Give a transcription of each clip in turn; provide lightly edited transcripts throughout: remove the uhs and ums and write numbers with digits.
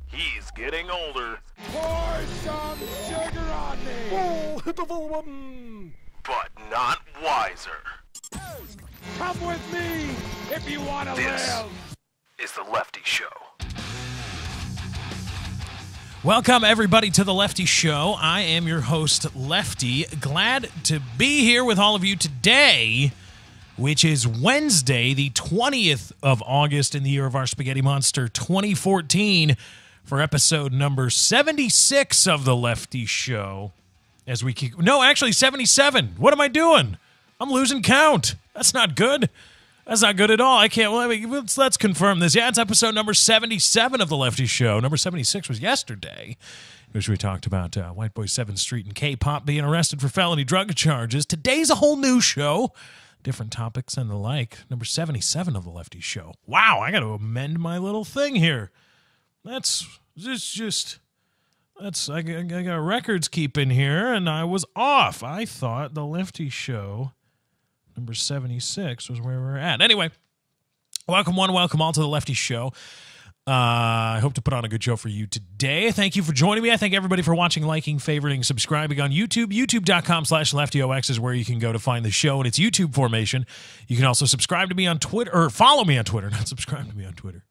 He's getting older. Pour some sugar on me! Oh, hit the full button! But not wiser. Come with me if you want to This live! is The Lefty Show. Welcome, everybody, to The Lefty Show. I am your host, Lefty. Glad to be here with all of you today, which is Wednesday, the 20th of August in the year of our Spaghetti Monster 2014, for episode number 76 of The Lefty Show. As we keep... No, actually, 77. What am I doing? I'm losing count. That's not good. That's not good at all. I can't... Well, let's confirm this. Yeah, it's episode number 77 of The Lefty Show. Number 76 was yesterday, in which we talked about White Boy 7th Street and K-pop being arrested for felony drug charges. Today's a whole new show. Different topics and the like. Number 77 of The Lefty Show. Wow, I got to amend my little thing here. I got records keeping here, and I was off. I thought The Lefty Show... number 76 was where we're at. Anyway, welcome one, welcome all to The Lefty Show. I hope to put on a good show for you today. Thank you for joining me. I thank everybody for watching, liking, favoriting, subscribing on YouTube. YouTube.com/LeftyOX is where you can go to find the show in its YouTube formation. You can also subscribe to me on Twitter, or follow me on Twitter, not subscribe to me on Twitter.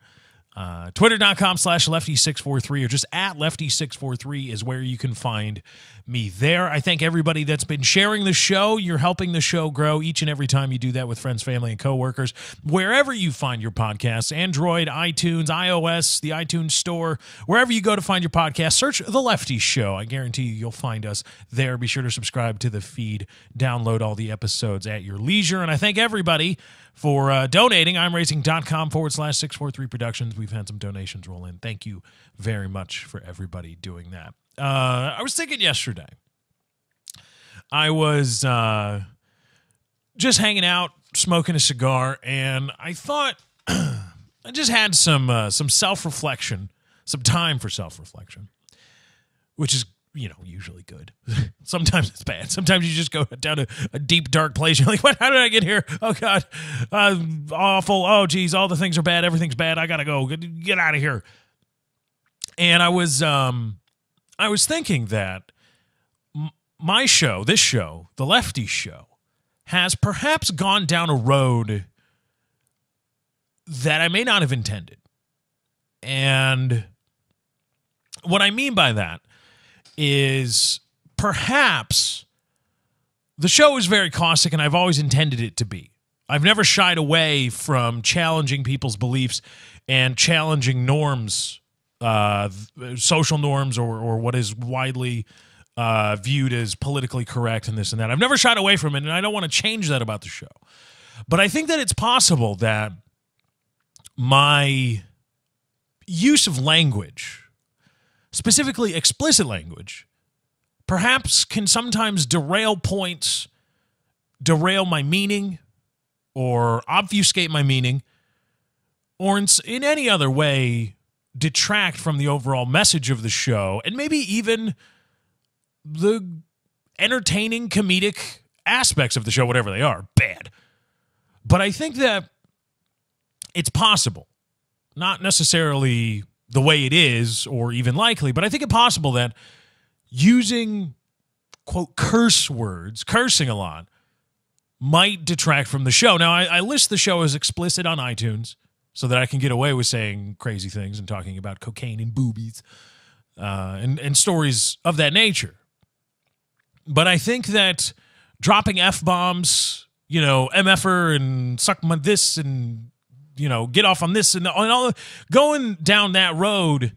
Twitter.com/Lefty643 or just at Lefty643 is where you can find me there. I thank everybody that's been sharing the show. You're helping the show grow each and every time you do that with friends, family, and coworkers. Wherever you find your podcasts, Android, iTunes, iOS, the iTunes Store, wherever you go to find your podcast, search The Lefty Show. I guarantee you'll find us there. Be sure to subscribe to the feed. Download all the episodes at your leisure. And I thank everybody for donating. I'mRacing.com/643 Productions. We've had some donations roll in. Thank you very much for everybody doing that. I was thinking yesterday, I was just hanging out, smoking a cigar, and I thought I just had some self-reflection, some time for self-reflection, which is, usually good. Sometimes it's bad. Sometimes you just go down a deep, dark place. You're like, what? How did I get here? Oh, God. Awful. Oh, geez. All the things are bad. Everything's bad. I got to go. Get out of here. And I was thinking that my show, this show, The Lefty Show, has perhaps gone down a road that I may not have intended. And what I mean by that is perhaps the show is very caustic, and I've always intended it to be. I've never shied away from challenging people's beliefs and challenging norms, social norms, or what is widely viewed as politically correct and this and that. I've never shied away from it, and I don't want to change that about the show. But I think that it's possible that my use of language, specifically explicit language, perhaps can sometimes derail points, derail my meaning, or obfuscate my meaning, or in any other way detract from the overall message of the show, and maybe even the entertaining, comedic aspects of the show, whatever they are, bad. But I think that it's possible, not necessarily the way it is, or even likely, but I think it's possible that using, quote, curse words, cursing a lot, might detract from the show. Now, I list the show as explicit on iTunes so that I can get away with saying crazy things and talking about cocaine and boobies and stories of that nature. But I think that dropping F-bombs, MFer and suck my this and get off on this and all, going down that road.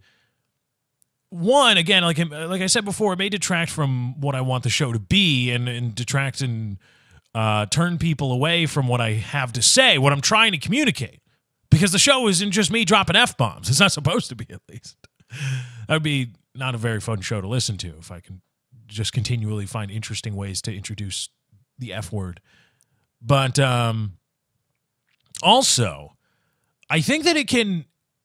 One, again, like I said before, it may detract from what I want the show to be, and detract and turn people away from what I have to say, what I'm trying to communicate. Because the show isn't just me dropping F-bombs. It's not supposed to be, at least. That would be not a very fun show to listen to if I can just continually find interesting ways to introduce the F word. But also, I think that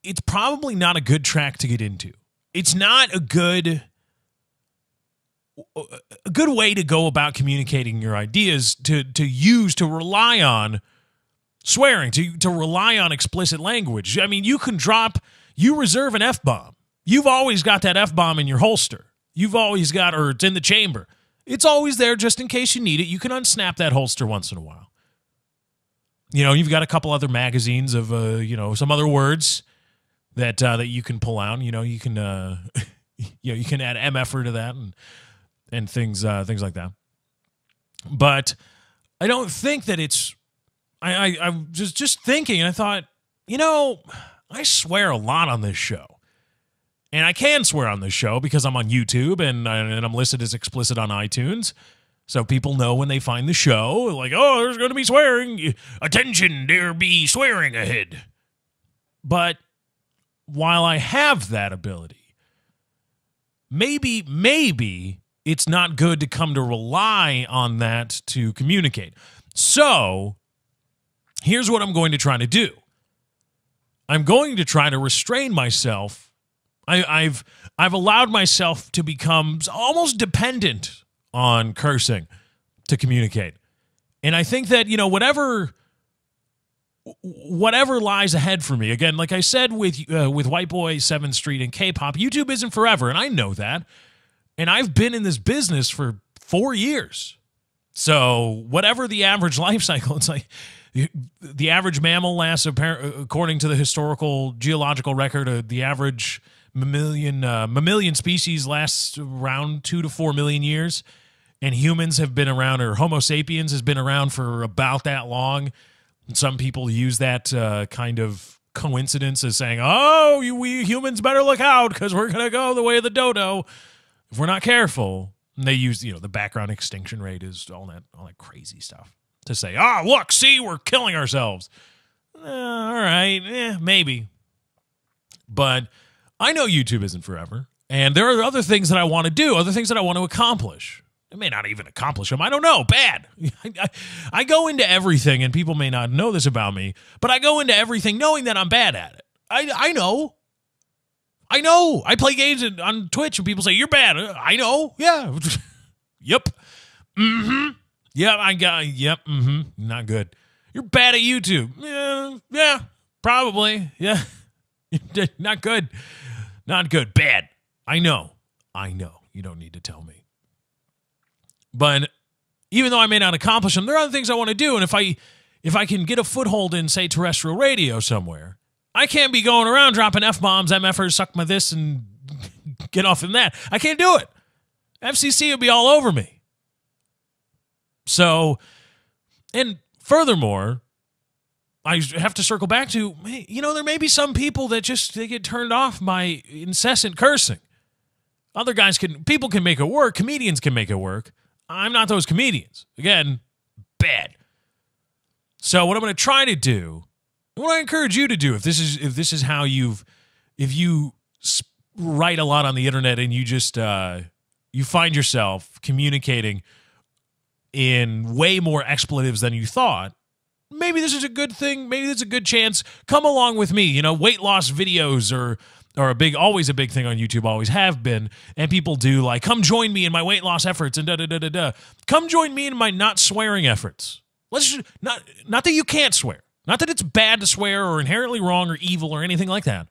it's probably not a good track to get into. It's not a good way to go about communicating your ideas, to rely on swearing, to rely on explicit language. I mean, you can drop you reserve an F-bomb. You've always got that F-bomb in your holster. You've always got, or it's in the chamber. It's always there just in case you need it. You can unsnap that holster once in a while. You know, you've got a couple other magazines of, some other words that you can pull out. You know, you can, you can add MFer to that and things like that. But I don't think that it's. I was just thinking, and I thought, I swear a lot on this show. And I can swear on this show because I'm on YouTube and I'm listed as explicit on iTunes. So people know when they find the show, like, oh, there's going to be swearing. Attention, there be swearing ahead. But while I have that ability, maybe it's not good to come to rely on that to communicate. So here's what I'm going to try to do. I'm going to try to restrain myself. I've allowed myself to become almost dependent on cursing to communicate. And I think that, whatever lies ahead for me, again, like I said with White Boy, 7th Street, and K-pop, YouTube isn't forever, and I know that. And I've been in this business for 4 years. So whatever the average life cycle, it's like the average mammal lasts, according to the historical geological record, the average mammalian species lasts around 2 to 4 million years. And humans have been around, or Homo sapiens has been around for about that long. And some people use that kind of coincidence as saying, oh, we humans better look out because we're going to go the way of the dodo if we're not careful. And they use, the background extinction rate is all that crazy stuff to say, look, see, we're killing ourselves. All right, maybe. But I know YouTube isn't forever. And there are other things that I want to do, other things that I want to accomplish. I may not even accomplish them. I don't know. Bad. I go into everything, and people may not know this about me, but I go into everything knowing that I'm bad at it. I know. I play games on Twitch, and people say, you're bad. I know. Yeah. Yep. Mm-hmm. Yep. Mm-hmm. Not good. You're bad at YouTube. Yeah. Probably. Yeah. Not good. Not good. Bad. I know. You don't need to tell me. But even though I may not accomplish them, there are other things I want to do. And if I can get a foothold in, say, terrestrial radio somewhere, I can't be going around dropping F-bombs, MFers, suck my this, and get off in that. I can't do it. FCC would be all over me. So, and furthermore, I have to circle back to, there may be some people that they get turned off by incessant cursing. People can make it work. Comedians can make it work. I'm not those comedians. Again, bad. So what I'm going to try to do, what I encourage you to do, if this is how if you write a lot on the internet and you just you find yourself communicating in way more expletives than you thought, maybe this is a good thing. Maybe this is a good chance. Come along with me. Weight loss videos are always a big thing on YouTube, always have been. And people do come join me in my weight loss efforts and da-da-da-da-da. Come join me in my not swearing efforts. Not that you can't swear. Not that it's bad to swear or inherently wrong or evil or anything like that.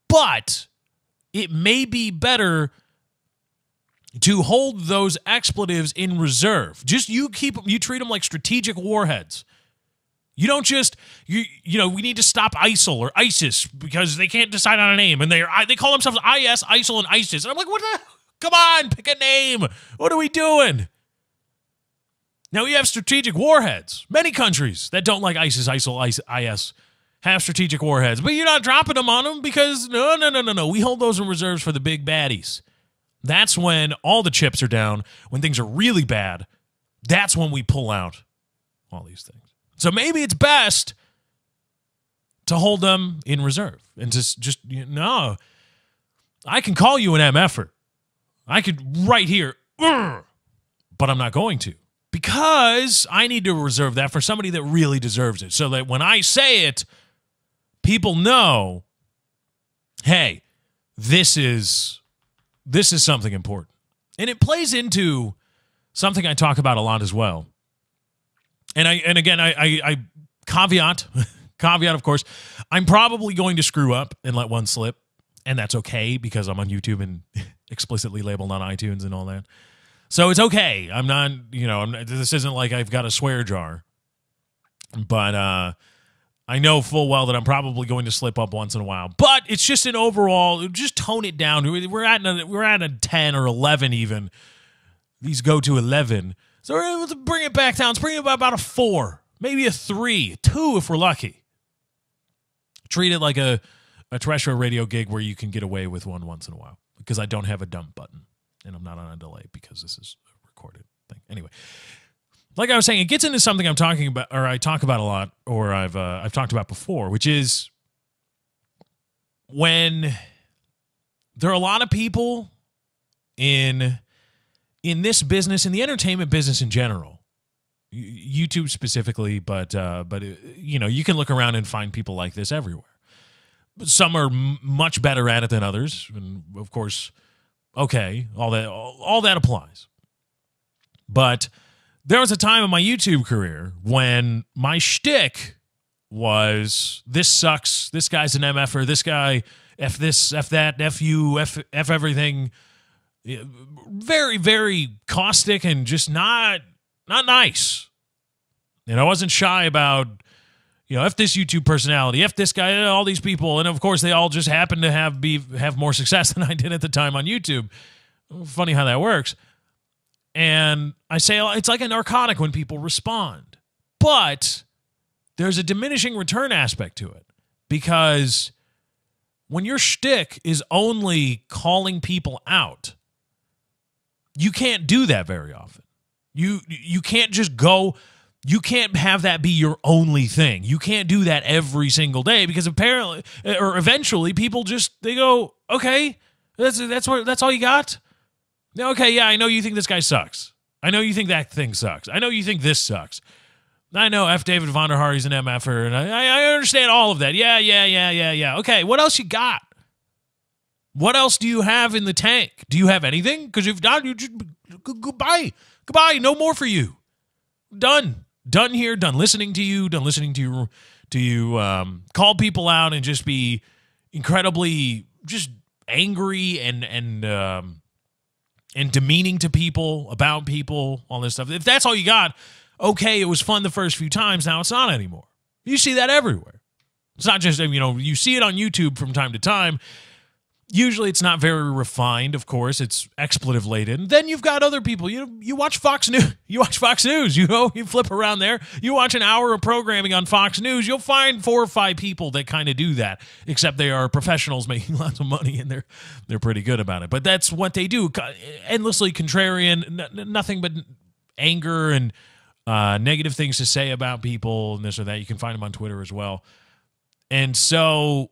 But it may be better to hold those expletives in reserve. Just you treat them like strategic warheads. You don't just, we need to stop ISIL or ISIS because they can't decide on a name. And they call themselves IS, ISIL, and ISIS. And I'm like, what the? Come on, pick a name. What are we doing? Now, we have strategic warheads. Many countries that don't like ISIS, ISIL, IS have strategic warheads. But you're not dropping them on them because, no. We hold those in reserves for the big baddies. That's when all the chips are down, when things are really bad. That's when we pull out all these things. So maybe it's best to hold them in reserve and to I can call you an MFer. I could right here, but I'm not going to because I need to reserve that for somebody that really deserves it so that when I say it, people know, hey, this is something important. And it plays into something I talk about a lot as well. And again, I caveat Caveat, of course, I'm probably going to screw up and let one slip, and that's okay because I'm on YouTube and explicitly labeled on iTunes and all that. So it's okay. I'm not, this isn't like I've got a swear jar. But I know full well that I'm probably going to slip up once in a while. But it's just an overall, just tone it down. We're at a 10 or 11 even. These go to 11. So we're able to bring it back down. Let's bring it about a 4, maybe a 3, a 2 if we're lucky. Treat it like a terrestrial radio gig where you can get away with one once in a while because I don't have a dump button and I'm not on a delay because this is a recorded thing. Anyway, like I was saying, it gets into something I'm talking about, or I talk about a lot, or I've talked about before, which is when there are a lot of people in this business, in the entertainment business in general, YouTube specifically, but you can look around and find people like this everywhere. Some are much better at it than others, and of course, okay, all that applies. But there was a time in my YouTube career when my shtick was, this sucks, this guy's an MFer, this guy, F this, F that, F you, F everything. Very, very caustic and just not nice. And I wasn't shy about, F this YouTube personality, F this guy, all these people. And of course, they all just happen to have more success than I did at the time on YouTube. Funny how that works. And I say it's like a narcotic when people respond. But there's a diminishing return aspect to it. Because when your shtick is only calling people out, you can't do that very often. You can't just go, you can't have that be your only thing. You can't do that every single day because apparently, or eventually, people they go, okay, that's all you got? Okay, yeah, I know you think this guy sucks. I know you think that thing sucks. I know you think this sucks. I know F. David Vonderhaar is an MFer, and I understand all of that. Yeah. Okay, what else you got? What else do you have in the tank? Do you have anything? Because if not, you just goodbye. No more for you. Done here. Done listening to you. Done listening to you call people out and just be incredibly just angry and demeaning to people, about people, all this stuff. If that's all you got, okay, it was fun the first few times. Now it's not anymore. You see that everywhere. It's not just, you see it on YouTube from time to time. Usually it's not very refined, of course. It's expletive laden. Then you've got other people. You watch Fox News. You flip around there. You watch an hour of programming on Fox News. You'll find 4 or 5 people that kind of do that, except they are professionals making lots of money, and they're pretty good about it. But that's what they do. Endlessly contrarian, nothing but anger and negative things to say about people and this or that. You can find them on Twitter as well. And so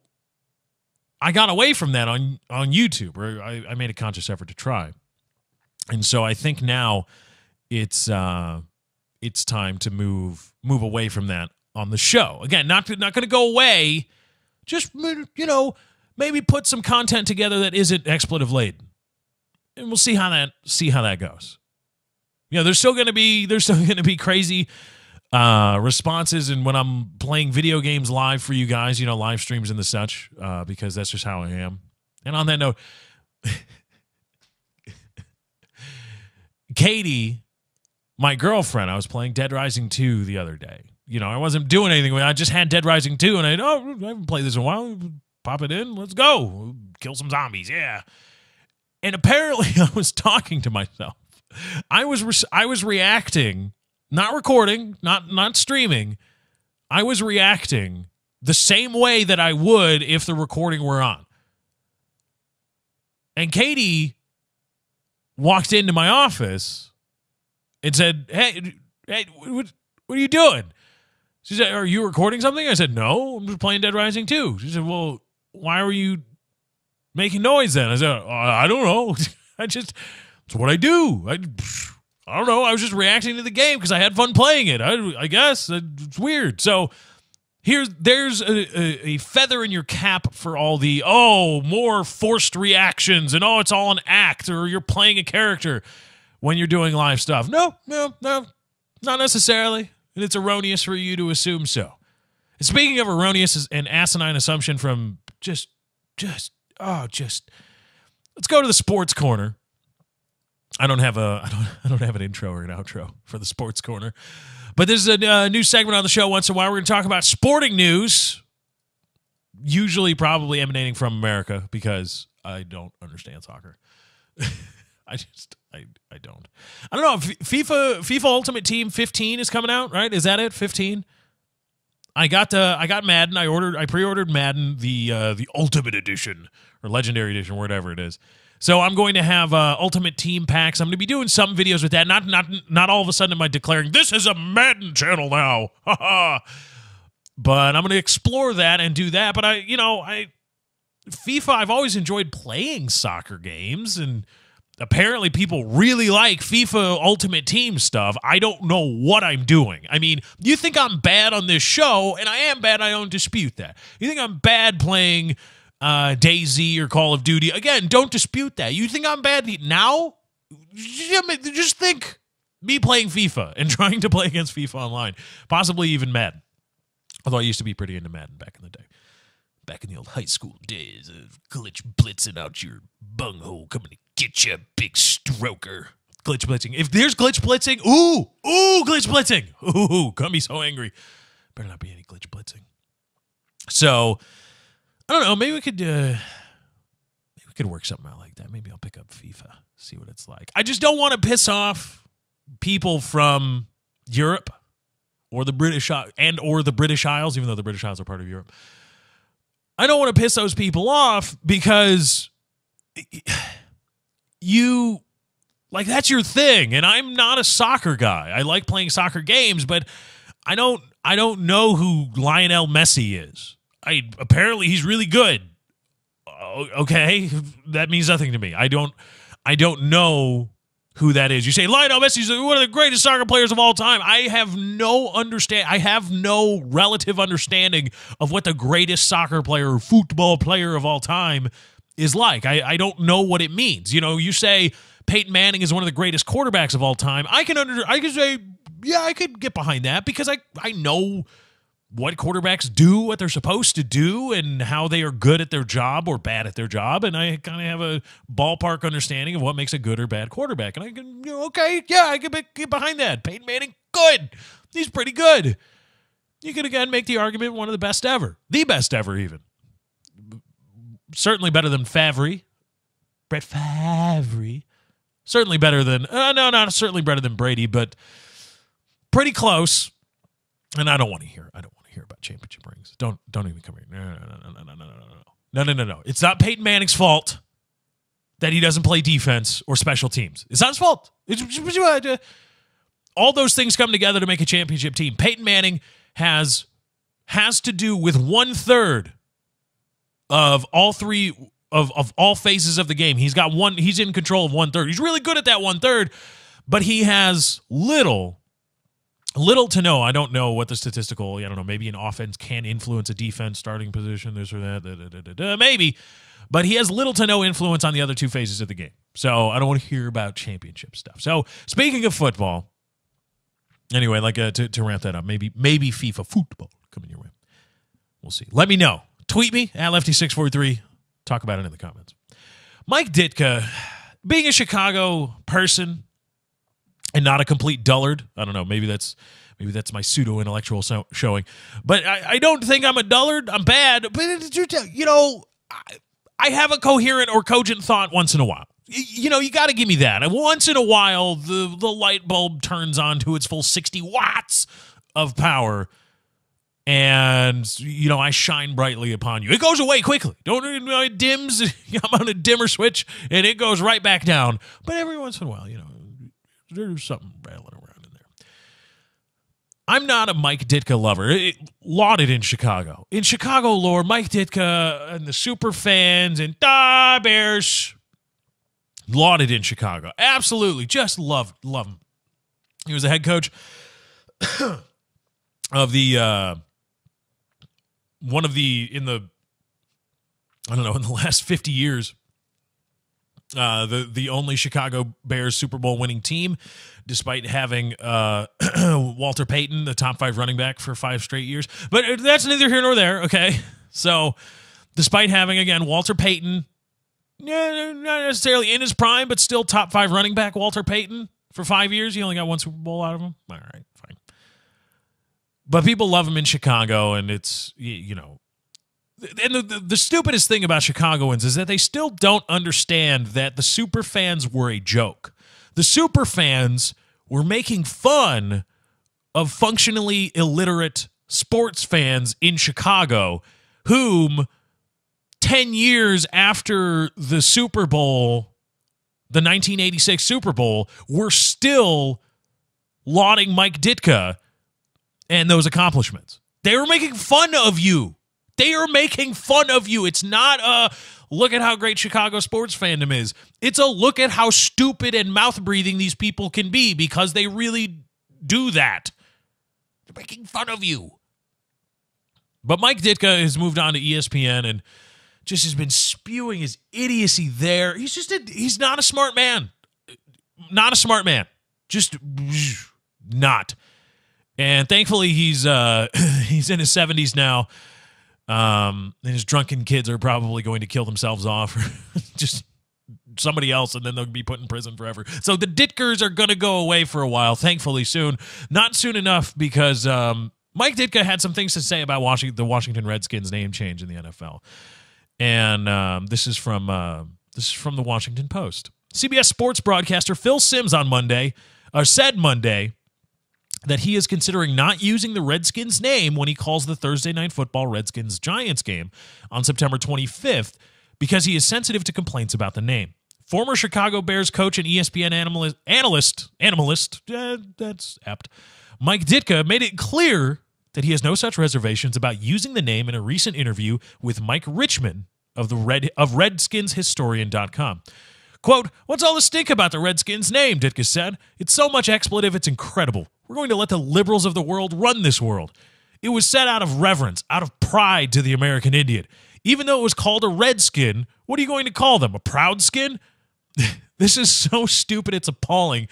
I got away from that on YouTube, or I made a conscious effort to try. And so I think now it's time to move away from that on the show. Again, not going to go away. Just, maybe put some content together that isn't expletive laden. And we'll see how that goes. There's still going to be crazy responses, and when I'm playing video games live for you guys, live streams and the such, because that's just how I am. And on that note, Katie, my girlfriend, I was playing Dead Rising 2 the other day. I wasn't doing anything. I just had Dead Rising 2, and I haven't played this in a while. Pop it in. Let's go. Kill some zombies. Yeah. And apparently I was talking to myself. I was reacting, not recording, not streaming. I was reacting the same way that I would if the recording were on. And Katie walked into my office and said, hey, what are you doing? She said, are you recording something? I said, no, I'm just playing Dead Rising 2. She said, well, why were you making noise then? I said, I don't know. It's what I do. I don't know. I was just reacting to the game because I had fun playing it. I guess it's weird. So there's a feather in your cap for all the, more forced reactions and, it's all an act, or you're playing a character when you're doing live stuff. No, not necessarily. And it's erroneous for you to assume so. Speaking of erroneous and asinine assumption from let's go to the sports corner. I don't have an intro or an outro for the sports corner, but this is a new segment on the show once in a while. We're going to talk about sporting news, usually probably emanating from America because I don't understand soccer. I don't. I don't know. FIFA Ultimate Team 15 is coming out, right? Is that it? 15? I got Madden. I pre-ordered Madden, the Ultimate Edition or Legendary Edition, whatever it is. So I'm going to have Ultimate Team packs. I'm going to be doing some videos with that. Not all of a sudden am I declaring this is a Madden channel now. But I'm going to explore that and do that. But FIFA, I've always enjoyed playing soccer games, and apparently people really like FIFA Ultimate Team stuff. I don't know what I'm doing. I mean, you think I'm bad on this show, and I am bad. I don't dispute that. You think I'm bad playing DayZ or Call of Duty? Again, don't dispute that. You think I'm bad now? Just think me playing FIFA and trying to play against FIFA online, possibly even Madden. Although I used to be pretty into Madden back in the day. Back in the old high school days of glitch blitzing out your bunghole, coming to get you, big stroker. Glitch blitzing. If there's glitch blitzing, glitch blitzing. Got me so angry. Better not be any glitch blitzing. So, I don't know. Maybe we could work something out like that. Maybe I'll pick up FIFA, see what it's like. I just don't want to piss off people from Europe or the British or the British Isles, even though the British Isles are part of Europe. I don't want to piss those people off because that's your thing, and I'm not a soccer guy. I like playing soccer games, but I don't know who Lionel Messi is. Apparently he's really good. Okay, that means nothing to me. I don't know who that is. You say Lionel Messi's one of the greatest soccer players of all time. I have no relative understanding of what the greatest soccer player or football player of all time is like. I don't know what it means. You say Peyton Manning is one of the greatest quarterbacks of all time. I can say, yeah, I could get behind that because I know what quarterbacks do, what they're supposed to do, and how they are good at their job or bad at their job, and I kind of have a ballpark understanding of what makes a good or bad quarterback. And I can, I can get behind that. Peyton Manning, good. He's pretty good. You could, again, make the argument one of the best ever. The best ever, even. Certainly better than Favre. Brett Favre. Certainly better than, not certainly better than Brady, but pretty close. And I don't want to hear about championship rings. Don't even come here. No. It's not Peyton Manning's fault that he doesn't play defense or special teams. It's not his fault. All those things come together to make a championship team. Peyton Manning has to do with 1/3 of all three of all phases of the game. He's in control of 1/3. He's really good at that 1/3, but he has little to no. I don't know what the statistical, I don't know, maybe an offense can influence a defense starting position, this or that, maybe. But he has little to no influence on the other two phases of the game. So I don't want to hear about championship stuff. So speaking of football, anyway, to ramp that up, maybe FIFA football coming your way. We'll see. Let me know. Tweet me at Lefty643. Talk about it in the comments. Mike Ditka, being a Chicago person, and not a complete dullard. I don't know. Maybe that's my pseudo-intellectual showing. But I don't think I'm a dullard. I'm bad. But, I have a coherent or cogent thought once in a while. You got to give me that. And once in a while, the light bulb turns on to its full 60 watts of power. And, I shine brightly upon you. It goes away quickly. It dims. I'm on a dimmer switch, and it goes right back down. But every once in a while, there's something rattling around in there. I'm not a Mike Ditka lover. Lauded in Chicago. In Chicago lore, Mike Ditka and the super fans and Bears. Lauded in Chicago. Absolutely. Just love him. He was the head coach of the in the last 50 years, the only Chicago Bears Super Bowl winning team, despite having Walter Payton, the top 5 running back for 5 straight years. But that's neither here nor there, okay? So despite having, again, Walter Payton, not necessarily in his prime, but still top 5 running back Walter Payton for 5 years. He only got 1 Super Bowl out of him. All right, fine. But people love him in Chicago, and it's, you know. And the stupidest thing about Chicagoans is that they still don't understand that the super fans were a joke. The super fans were making fun of functionally illiterate sports fans in Chicago whom 10 years after the Super Bowl, the 1986 Super Bowl, were still lauding Mike Ditka and those accomplishments. They were making fun of you. They are making fun of you. It's not a look at how great Chicago sports fandom is. It's a look at how stupid and mouth-breathing these people can be because they really do that. They're making fun of you. But Mike Ditka has moved on to ESPN and just has been spewing his idiocy there. He's not a smart man. Not a smart man. Just not. And thankfully he's in his 70s now. And his drunken kids are probably going to kill themselves off or just somebody else, and then they'll be put in prison forever. So the Ditkers are going to go away for a while, thankfully soon. Not soon enough because Mike Ditka had some things to say about the Washington Redskins name change in the NFL. And this is from the Washington Post. CBS Sports broadcaster Phil Simms said Monday that he is considering not using the Redskins name when he calls the Thursday Night Football Redskins-Giants game on September 25th because he is sensitive to complaints about the name. Former Chicago Bears coach and ESPN analyst, that's apt, Mike Ditka made it clear that he has no such reservations about using the name in a recent interview with Mike Richman of RedskinsHistorian.com. Quote, "What's all the stink about the Redskins name?" Ditka said. "It's so much expletive, it's incredible. We're going to let the liberals of the world run this world. It was said out of reverence, out of pride to the American Indian. Even though it was called a redskin, what are you going to call them, a proud skin?" This is so stupid, it's appalling.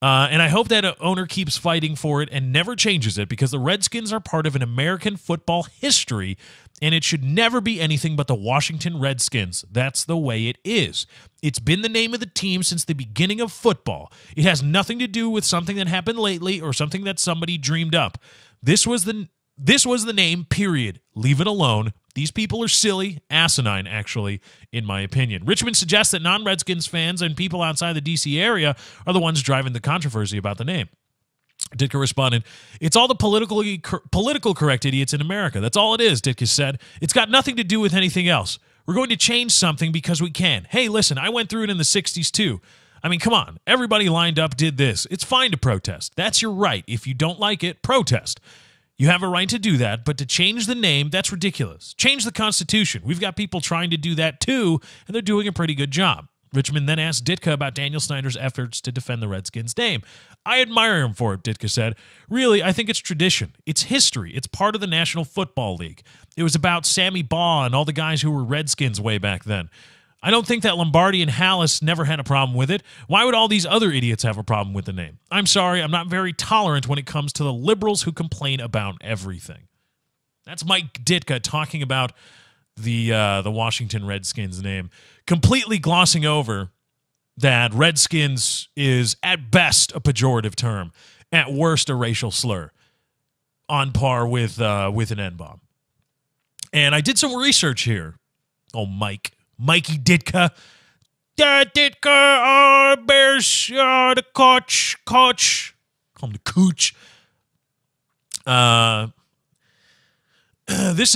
And I hope that owner keeps fighting for it and never changes it because the Redskins are part of an American football history, and it should never be anything but the Washington Redskins. That's the way it is. It's been the name of the team since the beginning of football. It has nothing to do with something that happened lately or something that somebody dreamed up. This was the name, period. Leave it alone. These people are silly, asinine, actually, in my opinion. Richmond suggests that non-Redskins fans and people outside the D.C. area are the ones driving the controversy about the name. Ditka responded, "It's all the political correct idiots in America. That's all it is," Ditka said. "It's got nothing to do with anything else. We're going to change something because we can. Hey, listen, I went through it in the 60s too. I mean, come on. Everybody lined up did this. It's fine to protest. That's your right. If you don't like it, protest. You have a right to do that, but to change the name, that's ridiculous. Change the Constitution. We've got people trying to do that too, and they're doing a pretty good job." Richmond then asked Ditka about Daniel Snyder's efforts to defend the Redskins' name. "I admire him for it," Ditka said. "Really, I think it's tradition. It's history. It's part of the National Football League. It was about Sammy Baugh and all the guys who were Redskins way back then. I don't think that Lombardi and Hallis never had a problem with it. Why would all these other idiots have a problem with the name? I'm sorry, I'm not very tolerant when it comes to the liberals who complain about everything." That's Mike Ditka talking about the Washington Redskins name, completely glossing over that Redskins is at best a pejorative term, at worst a racial slur, on par with an N-bomb. And I did some research here. Oh, Mikey Ditka. Ditka, Bears, the coach. Call him the cooch. This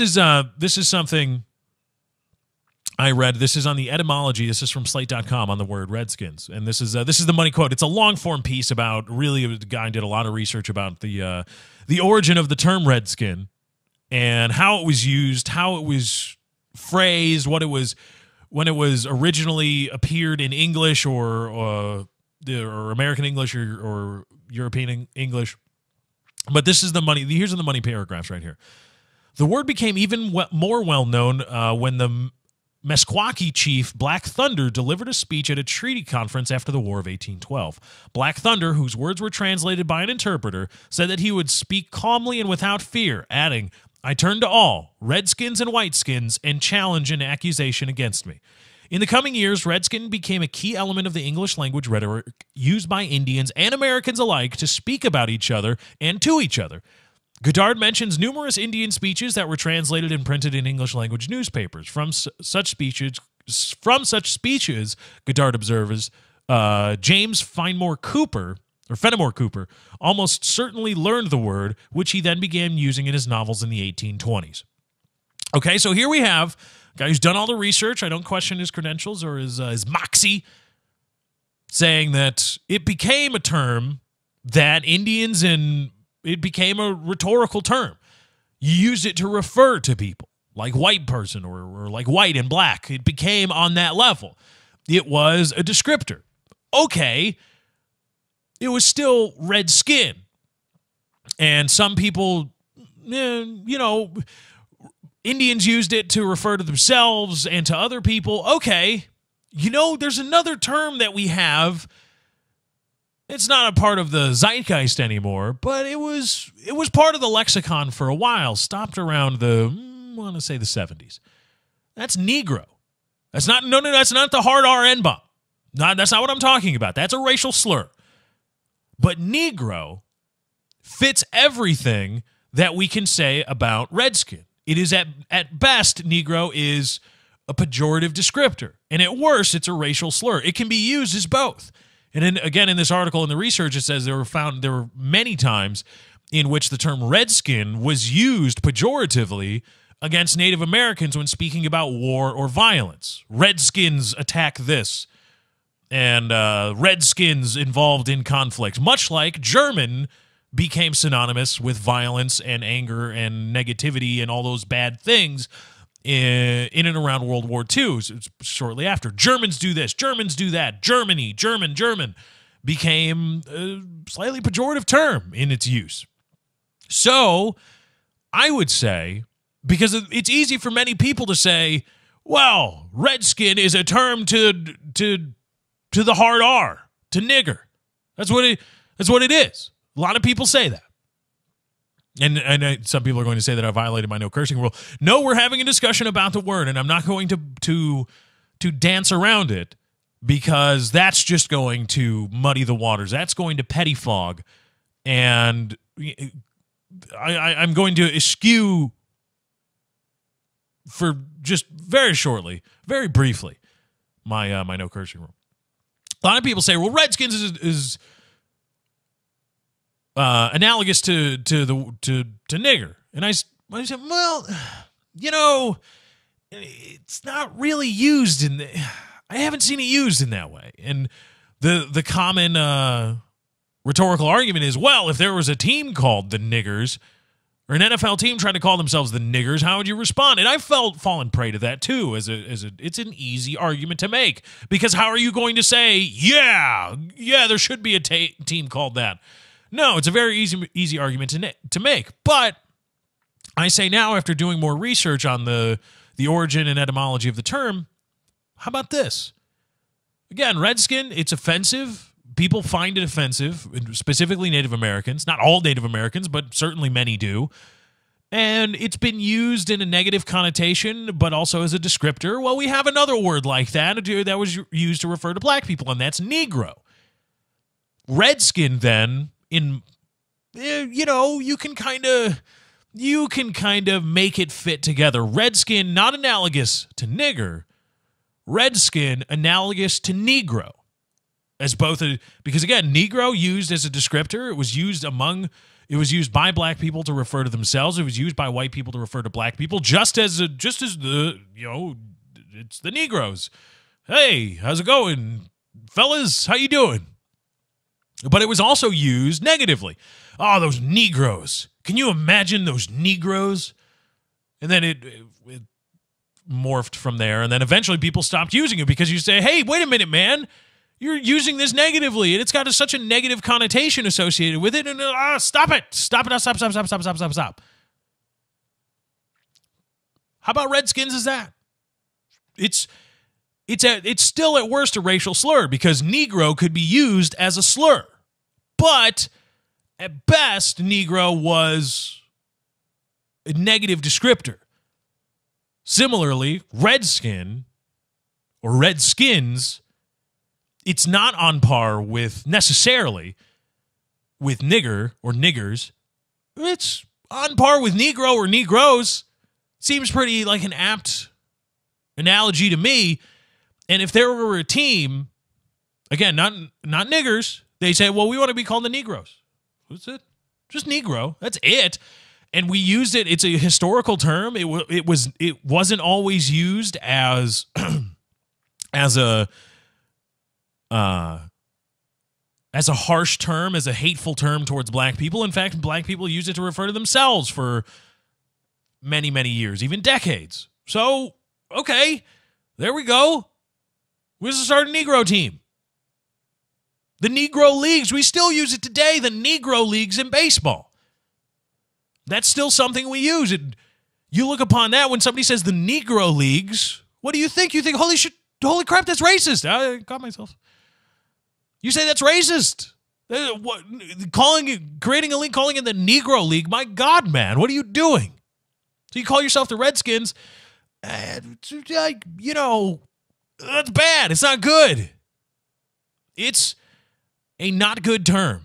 is something I read. This is on the etymology. This is from Slate.com on the word Redskins. And this is the money quote. It's a long-form piece about, really, the guy did a lot of research about the origin of the term Redskin and how it was used, how it was phrased, what it was, when it was originally appeared in English or American English or European English. But this is here's the money paragraphs right here. The word became even more well-known when the Meskwaki chief Black Thunder delivered a speech at a treaty conference after the War of 1812. Black Thunder, whose words were translated by an interpreter, said that he would speak calmly and without fear, adding, "I turn to all, redskins and whiteskins, and challenge an accusation against me." In the coming years, redskin became a key element of the English language rhetoric used by Indians and Americans alike to speak about each other and to each other. Goddard mentions numerous Indian speeches that were translated and printed in English language newspapers. From such speeches, Goddard observes, James Fenimore Cooper almost certainly learned the word, which he then began using in his novels in the 1820s. Okay, so here we have a guy who's done all the research. I don't question his credentials or his moxie, saying that it became a term that Indians and it became a rhetorical term. You used it to refer to people like white person or like white and black. It became on that level. It was a descriptor. Okay, it was still red skin. And some people, Indians used it to refer to themselves and to other people. Okay, there's another term that we have. It's not a part of the zeitgeist anymore, but it was part of the lexicon for a while, stopped around the 70s. That's Negro. That's not the hard RN bomb. That's not what I'm talking about. That's a racial slur. But Negro fits everything that we can say about redskin. It is at best, Negro is a pejorative descriptor, and at worst, it's a racial slur. It can be used as both. And then, again, in this article, in the research, it says there were many times in which the term redskin was used pejoratively against Native Americans when speaking about war or violence. Redskins attack this, and redskins involved in conflict, much like German became synonymous with violence and anger and negativity and all those bad things in and around World War II, shortly after. Germans do this, Germans do that. German became a slightly pejorative term in its use. So I would say, because it's easy for many people to say, well, redskin is a term to the hard R, to nigger. That's what it is. A lot of people say that. And some people are going to say that I violated my no cursing rule. No, we're having a discussion about the word, and I'm not going to dance around it, because that's just going to muddy the waters. That's going to pettifog, and I'm going to eschew for just very shortly, very briefly, my no cursing rule. A lot of people say, well, Redskins is analogous to nigger. And I said, well, it's not really used I haven't seen it used in that way. And the common rhetorical argument is, well, if there was a team called the Niggers, or an NFL team trying to call themselves the Niggers, how would you respond? And I fallen prey to that too. It's an easy argument to make, because how are you going to say, yeah, there should be a team called that? No, it's a very easy argument to make. But I say now, after doing more research on the origin and etymology of the term, how about this? Again, redskin, it's offensive. People find it offensive, specifically Native Americans. Not all Native Americans, but certainly many do. And it's been used in a negative connotation, but also as a descriptor. Well, we have another word like that was used to refer to black people, and that's Negro. Redskin, then, you can kind of make it fit together. Redskin, not analogous to nigger. Redskin, analogous to Negro. As both because again, Negro used as a descriptor. It was used by black people to refer to themselves. It was used by white people to refer to black people, just as it's the Negroes. Hey, how's it going, fellas? How you doing? But it was also used negatively. Oh, those Negroes. Can you imagine those Negroes? And then it morphed from there, and then eventually people stopped using it, because you say, hey, wait a minute, man. You're using this negatively, and it's got such a negative connotation associated with it, and stop it. Stop. How about Redskins is that? it's still at worst a racial slur because Negro could be used as a slur. But at best, Negro was a negative descriptor. Similarly, Redskin or Redskins, it's not on par with necessarily with nigger or niggers. It's on par with Negro or Negroes. Seems pretty like an apt analogy to me. And if there were a team, again, not niggers, they say, well, we want to be called the Negroes. What's it? Just Negro. That's it. And we used it. It's a historical term. It wasn't always used as as a harsh term, as a hateful term towards black people. In fact, black people used it to refer to themselves for many, many years, even decades. So, okay, there we go. We just started a Negro team. The Negro Leagues, we still use it today, the Negro Leagues in baseball. That's still something we use. And you look upon that when somebody says the Negro Leagues, what do you think? You think, holy shit, holy crap, that's racist. I caught myself. You say that's racist. Creating a league, calling it the Negro League. My God, man, what are you doing? So you call yourself the Redskins, you know, that's bad. It's not good. It's a not good term.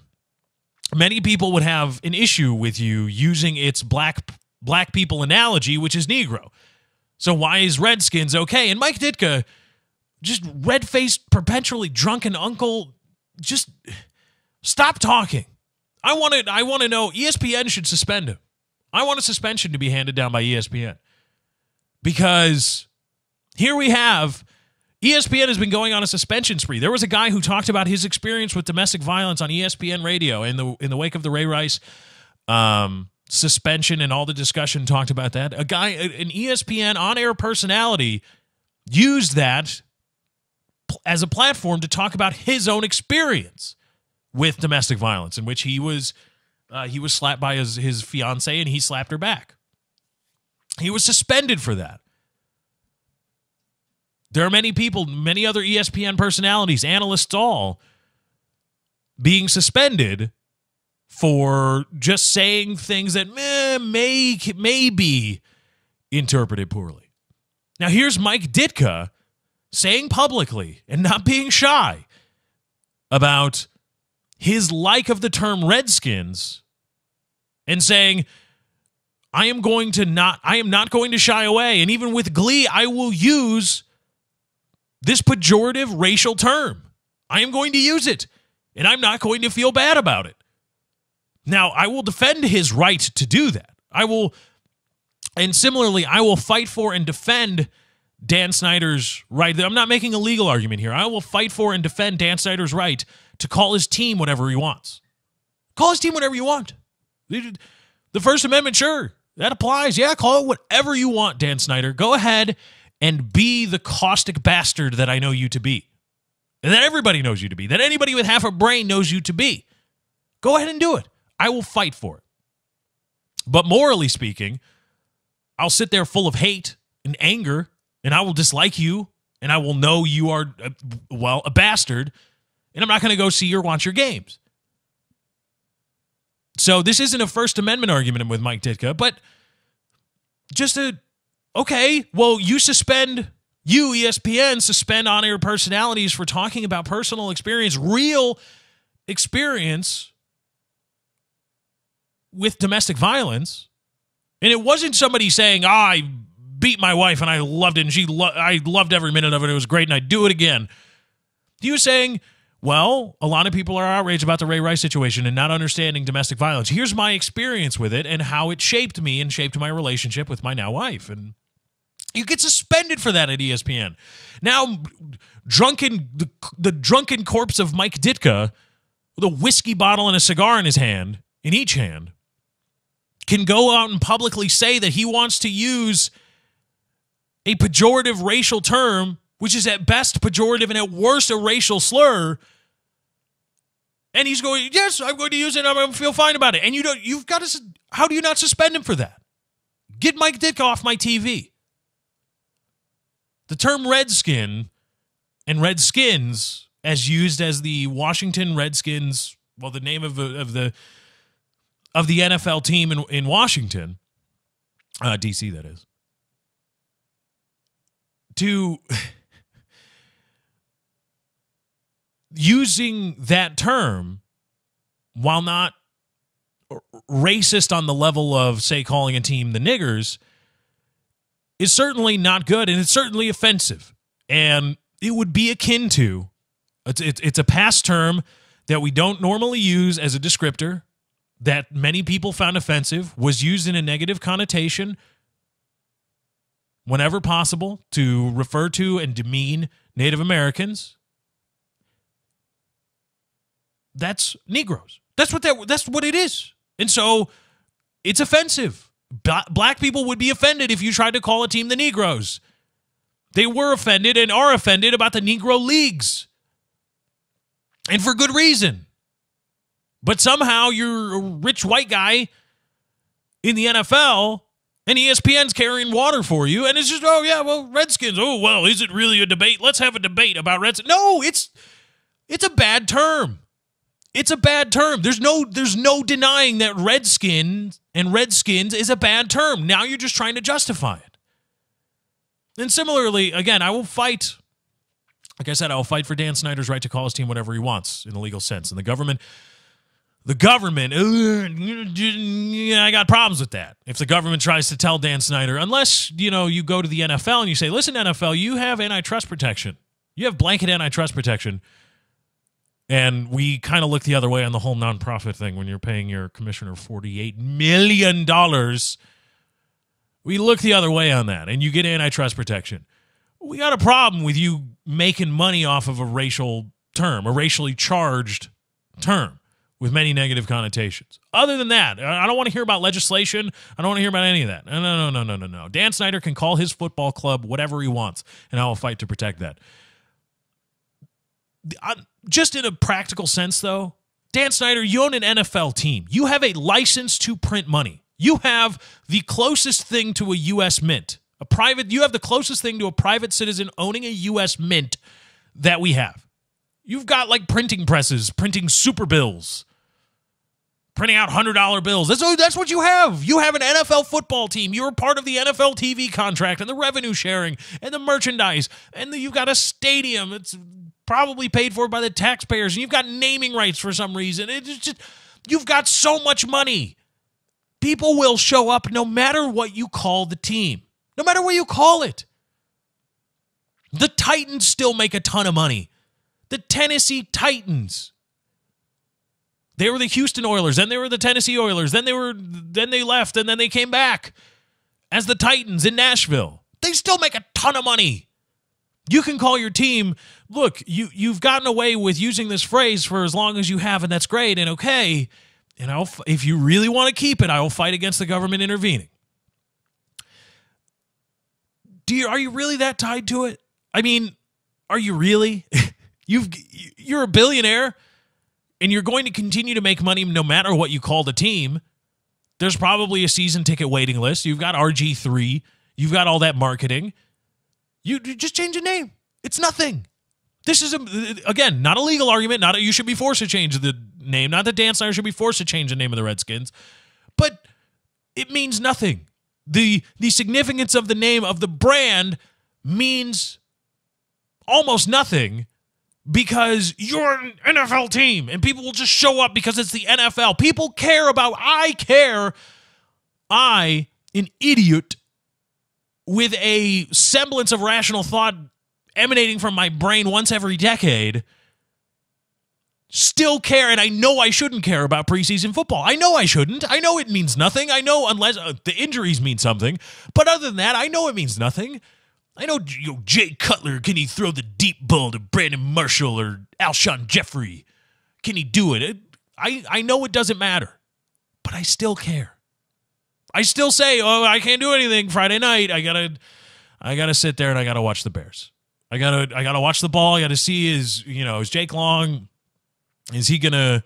Many people would have an issue with you using its black people analogy, which is Negro. So why is Redskins okay? And Mike Ditka, just red-faced, perpetually drunken uncle, just stop talking. I want to know, ESPN should suspend him. I want a suspension to be handed down by ESPN. Because here we have, ESPN has been going on a suspension spree. There was a guy who talked about his experience with domestic violence on ESPN radio in the wake of the Ray Rice suspension, and all the discussion talked about that. An ESPN on-air personality used that as a platform to talk about his own experience with domestic violence, in which he was slapped by his fiance and he slapped her back. He was suspended for that. There are many people, many other ESPN personalities, analysts, all being suspended for just saying things that may be interpreted poorly. Now, here's Mike Ditka saying publicly and not being shy about his like of the term Redskins and saying, I am not going to shy away. And even with glee, I will use this pejorative racial term. I am going to use it, and I'm not going to feel bad about it. Now, I will defend his right to do that. And similarly, I will fight for and defend Dan Snyder's right. I'm not making a legal argument here. I will fight for and defend Dan Snyder's right to call his team whatever he wants. Call his team whatever you want. The First Amendment, sure, that applies. Yeah, call it whatever you want, Dan Snyder. Go ahead and be the caustic bastard that I know you to be, and that everybody knows you to be, that anybody with half a brain knows you to be. Go ahead and do it. I will fight for it. But morally speaking, I'll sit there full of hate and anger, and I will dislike you, and I will know you are, a bastard, and I'm not going to go see or watch your games. So this isn't a First Amendment argument with Mike Ditka, but just okay, well, you ESPN, suspend on-air personalities for talking about personal experience, real experience with domestic violence. And it wasn't somebody saying, I beat my wife and I loved it, and I loved every minute of it, it was great, and I'd do it again. He was saying, well, a lot of people are outraged about the Ray Rice situation and not understanding domestic violence. Here's my experience with it and how it shaped me and shaped my relationship with my now wife. And you get suspended for that at ESPN. Now, the drunken corpse of Mike Ditka with a whiskey bottle and a cigar in each hand, can go out and publicly say that he wants to use a pejorative racial term, which is at best pejorative and at worst a racial slur. And he's going, yes, I'm going to use it. I'm going to feel fine about it. And how do you not suspend him for that? Get Mike Ditka off my TV. The term Redskin and Redskins, as used as the Washington Redskins, well, the name of the NFL team in Washington, DC, that is, to using that term while not racist on the level of, say, calling a team the niggers is certainly not good, and it's certainly offensive. And it would be akin to, it's a past term that we don't normally use as a descriptor, that many people found offensive, was used in a negative connotation whenever possible to refer to and demean Native Americans. That's Negroes. That's what it is. And so it's offensive. Black people would be offended if you tried to call a team the Negroes. They were offended and are offended about the Negro leagues. And for good reason. But somehow you're a rich white guy in the NFL and ESPN's carrying water for you. And it's just, oh, yeah, well, Redskins. Oh, well, is it really a debate? Let's have a debate about Redskins. No, it's a bad term. It's a bad term. There's no denying that Redskins is a bad term. Now you're just trying to justify it. And similarly, again, I will fight. Like I said, I will fight for Dan Snyder's right to call his team whatever he wants in a legal sense. And the government, I got problems with that. If the government tries to tell Dan Snyder, unless, you go to the NFL and you say, listen, NFL, you have antitrust protection. You have blanket antitrust protection. And we kind of look the other way on the whole nonprofit thing when you're paying your commissioner $48 million. We look the other way on that, and you get antitrust protection. We got a problem with you making money off of a racial term, a racially charged term with many negative connotations. Other than that, I don't want to hear about legislation. I don't want to hear about any of that. No. Dan Snyder can call his football club whatever he wants, and I will fight to protect that. Just in a practical sense, though, Dan Snyder, you own an NFL team. You have a license to print money. You have the closest thing to a U.S. mint. You have the closest thing to a private citizen owning a U.S. mint that we have. You've got like printing presses, printing super bills, printing out $100 bills. That's what you have. You have an NFL football team. You're part of the NFL TV contract and the revenue sharing and the merchandise. And you've got a stadium. It's probably paid for by the taxpayers. And you've got naming rights for some reason. It's just, you've got so much money. People will show up no matter what you call the team. No matter what you call it. The Titans still make a ton of money. The Tennessee Titans. They were the Houston Oilers, then they were the Tennessee Oilers, then they left, and then they came back as the Titans in Nashville. They still make a ton of money. You can call your team, look, you've gotten away with using this phrase for as long as you have, and that's great and okay. And if you really want to keep it, I will fight against the government intervening. Are you really that tied to it? I mean, are you really? You're a billionaire, and you're going to continue to make money no matter what you call the team. There's probably a season ticket waiting list. You've got RG3. You've got all that marketing. You just change the name. It's nothing. This is, again, not a legal argument. You should be forced to change the name. Not that Dan Snyder should be forced to change the name of the Redskins. But it means nothing. The significance of the name of the brand means almost nothing because you're an NFL team and people will just show up because it's the NFL. People care about, an idiot with a semblance of rational thought emanating from my brain once every decade, still care, and I know I shouldn't care about preseason football. I know I shouldn't. I know it means nothing. I know unless the injuries mean something. But other than that, I know it means nothing. I know Jay Cutler, can he throw the deep ball to Brandon Marshall or Alshon Jeffrey? Can he do it? I know it doesn't matter, but I still care. I still say, oh, I can't do anything Friday night. I gotta sit there and I gotta watch the Bears. I gotta watch the ball. I gotta see is Jake Long, is he gonna,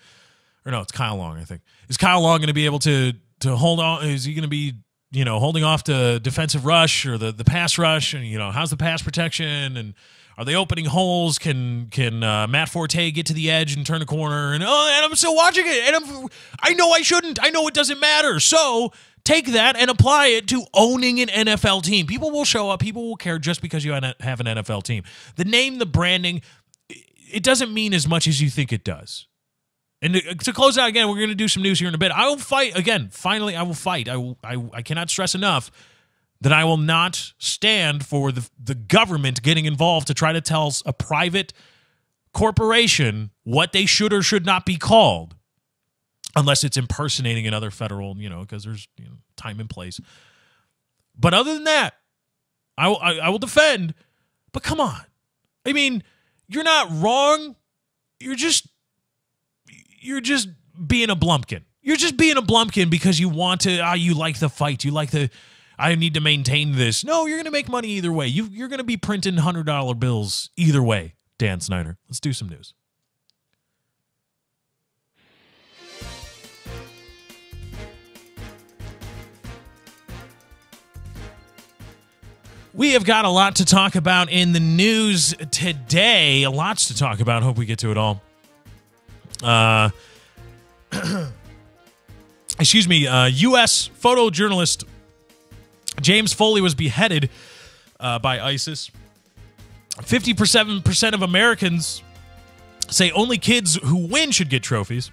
or no, it's Kyle Long, I think. Is Kyle Long gonna be able to hold on? Is he gonna be holding off the defensive rush or the pass rush, and how's the pass protection, and are they opening holes? Can Matt Forte get to the edge and turn a corner? And I'm still watching it, and I know I shouldn't. I know it doesn't matter. So take that and apply it to owning an NFL team. People will show up. People will care just because you have an NFL team. The name, the branding, it doesn't mean as much as you think it does. And to close out again, we're going to do some news here in a bit. I will fight again. Finally, I will fight. I cannot stress enough that I will not stand for the government getting involved to try to tell a private corporation what they should or should not be called, unless it's impersonating another federal, because there's time and place. But other than that, I will defend. But come on. I mean, you're not wrong. You're just being a blumpkin. You're just being a blumpkin because you want to, you like the fight. You like I need to maintain this. No, you're going to make money either way. You're going to be printing $100 bills either way, Dan Snyder. Let's do some news. We have got a lot to talk about in the news today. Lots to talk about. Hope we get to it all. Excuse me. U.S. photojournalist James Foley was beheaded by ISIS. 57% of Americans say only kids who win should get trophies.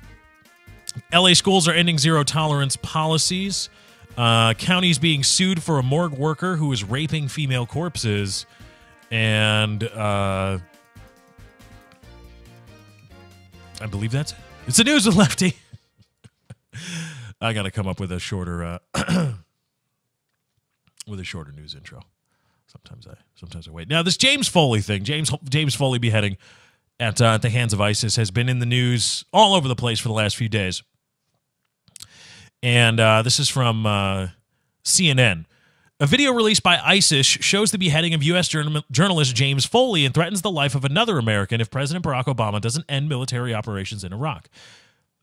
LA schools are ending zero tolerance policies. Counties being sued for a morgue worker who is raping female corpses. And I believe that's it. It's the news with Lefty. I got to come up with a shorter news intro. Sometimes I wait. Now, this James Foley thing, James Foley beheading at the hands of ISIS, has been in the news all over the place for the last few days. And this is from CNN. A video released by ISIS shows the beheading of U.S. journalist James Foley and threatens the life of another American if President Barack Obama doesn't end military operations in Iraq.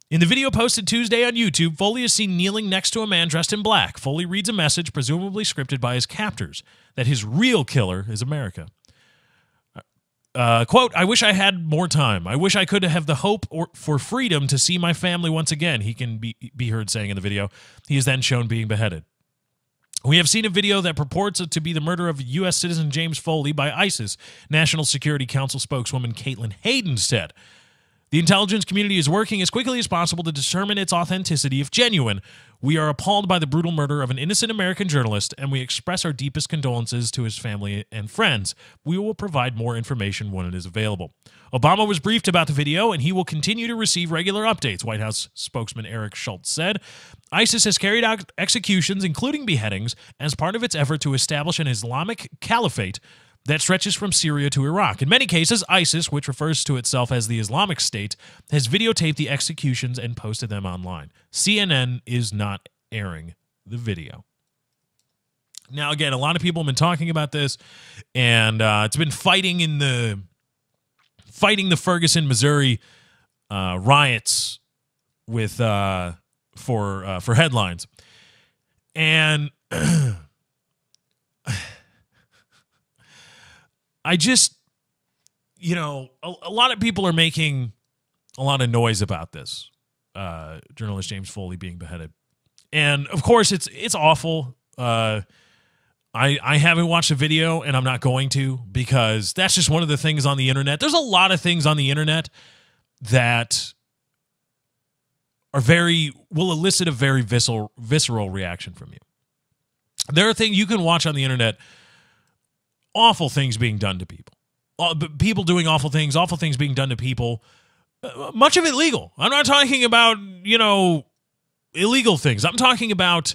In the video posted Tuesday on YouTube, Foley is seen kneeling next to a man dressed in black. Foley reads a message, presumably scripted by his captors, that his real killer is America. Quote, "I wish I had more time. I wish I could have the hope for freedom to see my family once again," he can be heard saying in the video. He is then shown being beheaded. "We have seen a video that purports to be the murder of U.S. citizen James Foley by ISIS," National Security Council spokeswoman Caitlin Hayden said. "The intelligence community is working as quickly as possible to determine its authenticity if genuine. We are appalled by the brutal murder of an innocent American journalist, and we express our deepest condolences to his family and friends. We will provide more information when it is available." Obama was briefed about the video, and he will continue to receive regular updates, White House spokesman Eric Schultz said. ISIS has carried out executions, including beheadings, as part of its effort to establish an Islamic caliphate that stretches from Syria to Iraq. In many cases, ISIS, which refers to itself as the Islamic State, has videotaped the executions and posted them online. CNN is not airing the video. Now, again, a lot of people have been talking about this, and it's been fighting the Ferguson, Missouri riots with for headlines, and I just, a lot of people are making a lot of noise about this. Journalist James Foley being beheaded. And, of course, it's awful. I haven't watched the video, and I'm not going to, because that's just one of the things on the internet. There's a lot of things on the internet that will elicit a very visceral reaction from you. There are things you can watch on the internet, awful things being done to people. People doing awful things being done to people. Much of it legal. I'm not talking about, illegal things. I'm talking about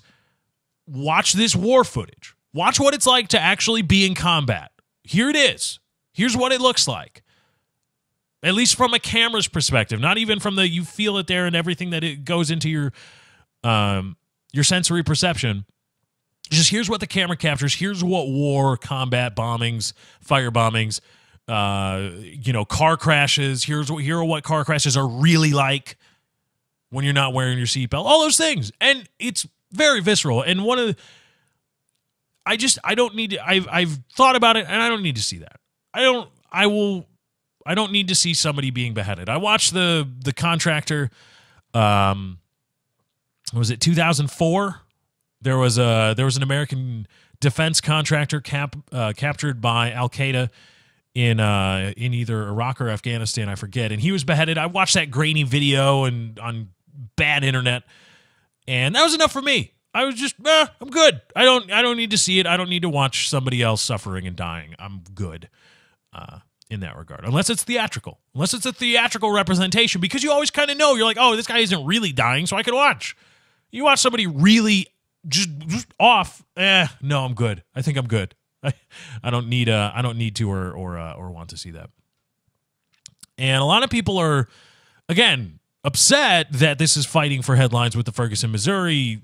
watch this war footage. Watch what it's like to actually be in combat. Here it is. Here's what it looks like. At least from a camera's perspective, not even from you feel it there and everything that it goes into your sensory perception. Just here's what the camera captures. Here's what war, combat, bombings, fire bombings, car crashes. Here are what car crashes are really like when you're not wearing your seatbelt. All those things. And it's very visceral. And one of I don't need to, I've thought about it, and I don't need to see that. I don't need to see somebody being beheaded. I watched the contractor, was it 2004? There was an American defense contractor captured by Al Qaeda in either Iraq or Afghanistan, I forget, and he was beheaded. I watched that grainy video and on bad internet, and that was enough for me. I was just, I'm good. I don't need to see it. I don't need to watch somebody else suffering and dying. I'm good in that regard, unless it's theatrical. Unless it's a theatrical representation, because you always kind of know, you're like, oh, this guy isn't really dying, so I can watch. You watch somebody really just off. No, I'm good. I think I'm good. I don't need to or want to see that. And a lot of people are, again, upset that this is fighting for headlines with the Ferguson, Missouri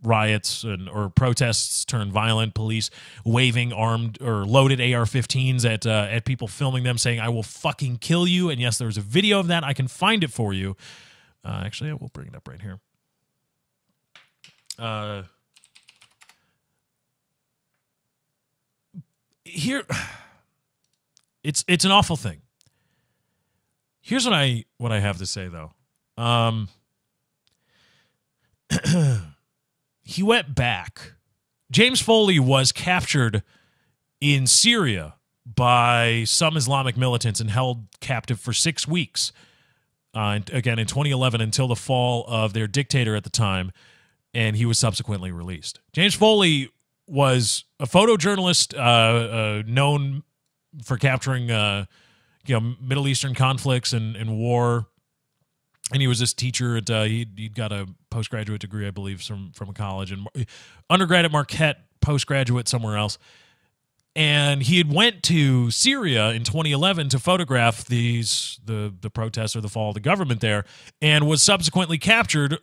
riots or protests turned violent, police waving armed or loaded AR-15s at people, filming them saying, "I will fucking kill you." And yes, there's a video of that. I can find it for you. Actually, I will bring it up right here. Here, it's an awful thing. Here's what I have to say, though. He went back. James Foley was captured in Syria by some Islamic militants and held captive for 6 weeks. Again, in 2011, until the fall of their dictator at the time, and he was subsequently released. James Foley was a photojournalist known for capturing Middle Eastern conflicts and war. And he was this teacher at he'd got a postgraduate degree, I believe, from a college, and undergrad at Marquette, postgraduate somewhere else. And he had went to Syria in 2011 to photograph the protests or the fall of the government there, and was subsequently captured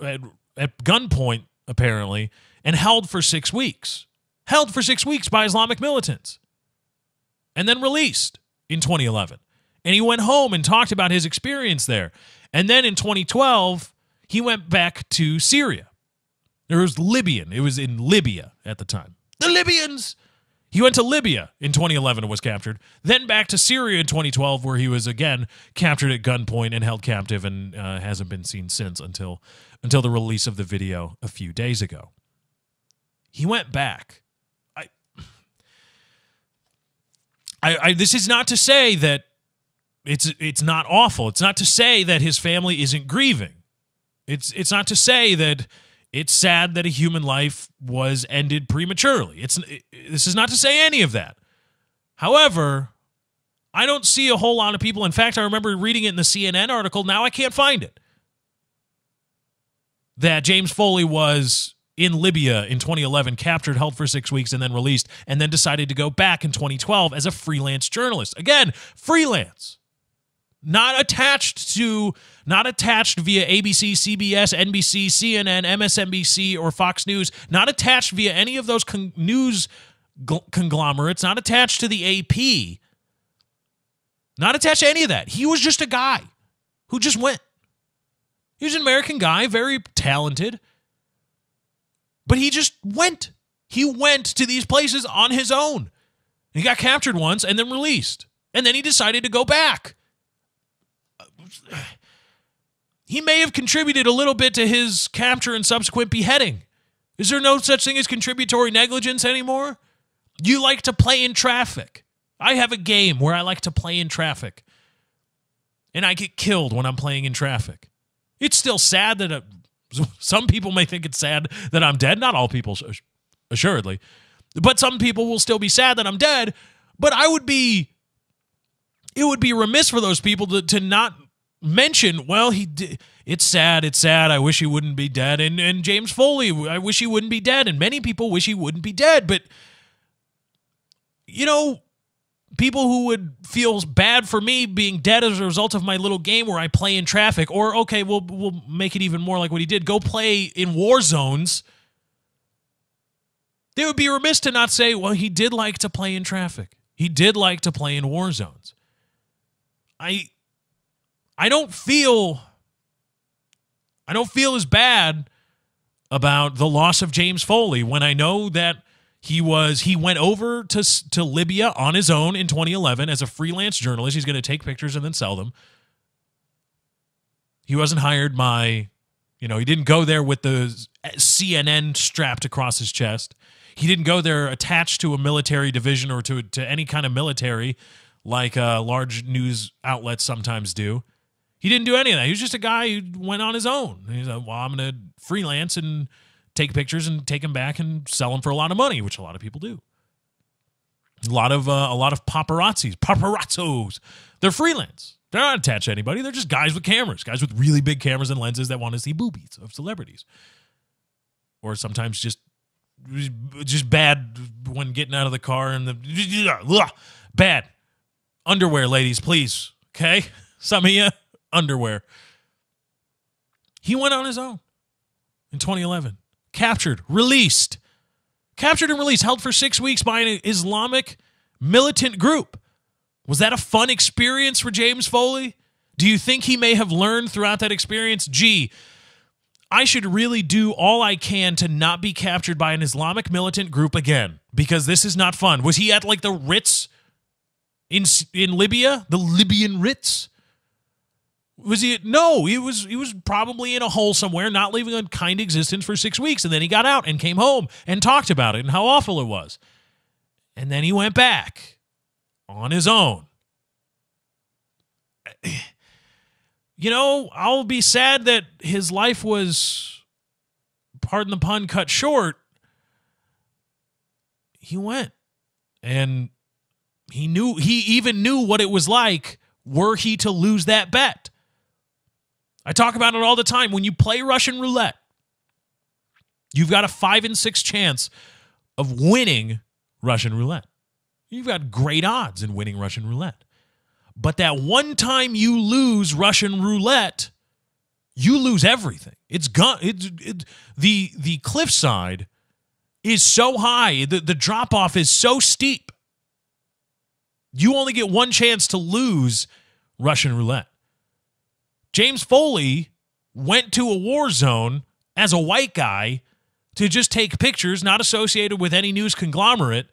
at gunpoint, apparently, and held for 6 weeks. Held for 6 weeks by Islamic militants. And then released in 2011. And he went home and talked about his experience there. And then in 2012, he went back to Syria. It was Libyan. It was in Libya at the time. The Libyans! He went to Libya in 2011 and was captured. Then back to Syria in 2012, where he was again captured at gunpoint and held captive, and hasn't been seen since until the release of the video a few days ago. He went back. This is not to say that it's not awful. It's not to say that his family isn't grieving. It's not to say that it's sad that a human life was ended prematurely. This is not to say any of that. However, I don't see a whole lot of people. In fact, I remember reading it in the CNN article. Now I can't find it. That James Foley was in Libya in 2011, captured, held for 6 weeks, and then released, and then decided to go back in 2012 as a freelance journalist. Again, freelance. Not attached via ABC, CBS, NBC, CNN, MSNBC, or Fox News. Not attached via any of those news conglomerates. Not attached to the AP. Not attached to any of that. He was just a guy who just went. He was an American guy, very talented. But he just went. He went to these places on his own. He got captured once and then released. And then he decided to go back. He may have contributed a little bit to his capture and subsequent beheading. Is there no such thing as contributory negligence anymore? You like to play in traffic. I have a game where I like to play in traffic. And I get killed when I'm playing in traffic. It's still sad that some people may think it's sad that I'm dead. Not all people, assuredly. But some people will still be sad that I'm dead. But it would be remiss for those people to not mention, well, he did. It's sad. I wish he wouldn't be dead. And James Foley, I wish he wouldn't be dead. And many people wish he wouldn't be dead. But, people who would feel bad for me being dead as a result of my little game where I play in traffic, or, okay, we'll make it even more like what he did, go play in war zones, they would be remiss to not say, well, he did like to play in traffic. He did like to play in war zones. I don't feel as bad about the loss of James Foley when I know that He went over to Libya on his own in 2011 as a freelance journalist. He's going to take pictures and then sell them. He wasn't hired by, he didn't go there with the CNN strapped across his chest. He didn't go there attached to a military division or to any kind of military like large news outlets sometimes do. He didn't do any of that. He was just a guy who went on his own. He's like, well, I'm going to freelance and take pictures and take them back and sell them for a lot of money, which a lot of people do. A lot of paparazzos. They're freelance. They're not attached to anybody. They're just guys with cameras, guys with really big cameras and lenses that want to see boobies of celebrities. Or sometimes just bad when getting out of the car and bad. Underwear, ladies, please. Okay? Some of you, underwear. He went on his own in 2011. Captured and released, held for 6 weeks by an Islamic militant group. Was that a fun experience for James Foley? Do you think he may have learned throughout that experience, gee, I should really do all I can to not be captured by an Islamic militant group again, because this is not fun. Was he at like the Ritz in Libya? The Libyan Ritz? Was he? No, he was probably in a hole somewhere, not living a kind existence for 6 weeks. And then he got out and came home and talked about it and how awful it was. And then he went back on his own. I'll be sad that his life was, pardon the pun, cut short. He went. And he even knew what it was like were he to lose that bet. I talk about it all the time. When you play Russian roulette, you've got a 5 in 6 chance of winning Russian roulette. You've got great odds in winning Russian roulette. But that one time you lose Russian roulette, you lose everything. It's gone. The cliffside is so high. The drop-off is so steep. You only get one chance to lose Russian roulette. James Foley went to a war zone as a white guy to just take pictures, not associated with any news conglomerate,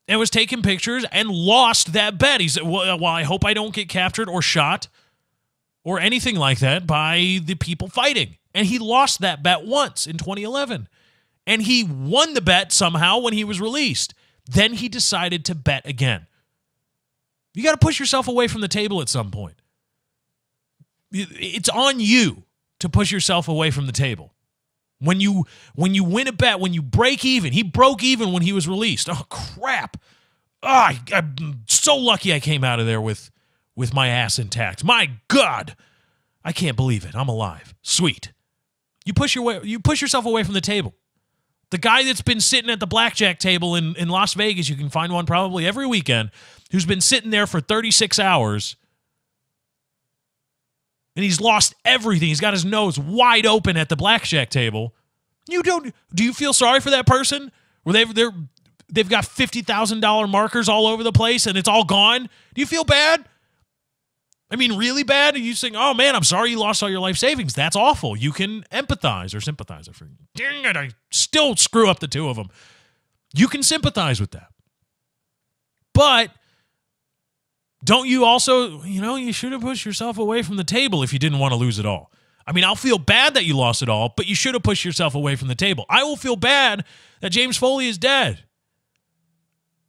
and was taking pictures and lost that bet. He said, well, I hope I don't get captured or shot or anything like that by the people fighting. And he lost that bet once in 2011. And he won the bet somehow when he was released. Then he decided to bet again. You got to push yourself away from the table at some point. It's on you to push yourself away from the table. When you win a bet, when you break even, he broke even when he was released. Oh, crap. I'm so lucky I came out of there with my ass intact. My God. I can't believe it. I'm alive. Sweet. You push yourself away from the table. The guy that's been sitting at the blackjack table in Las Vegas, you can find one probably every weekend, who's been sitting there for 36 hours, and he's lost everything. He's got his nose wide open at the blackjack table. Do you feel sorry for that person? Where they've got $50,000 markers all over the place and it's all gone? Do you feel bad? I mean, really bad? Are you saying, oh man, I'm sorry you lost all your life savings? That's awful. You can empathize or sympathize. Dang it, I still screw up the two of them. You can sympathize with that. But don't you also, you should have pushed yourself away from the table if you didn't want to lose it all. I mean, I'll feel bad that you lost it all, but you should have pushed yourself away from the table. I will feel bad that James Foley is dead.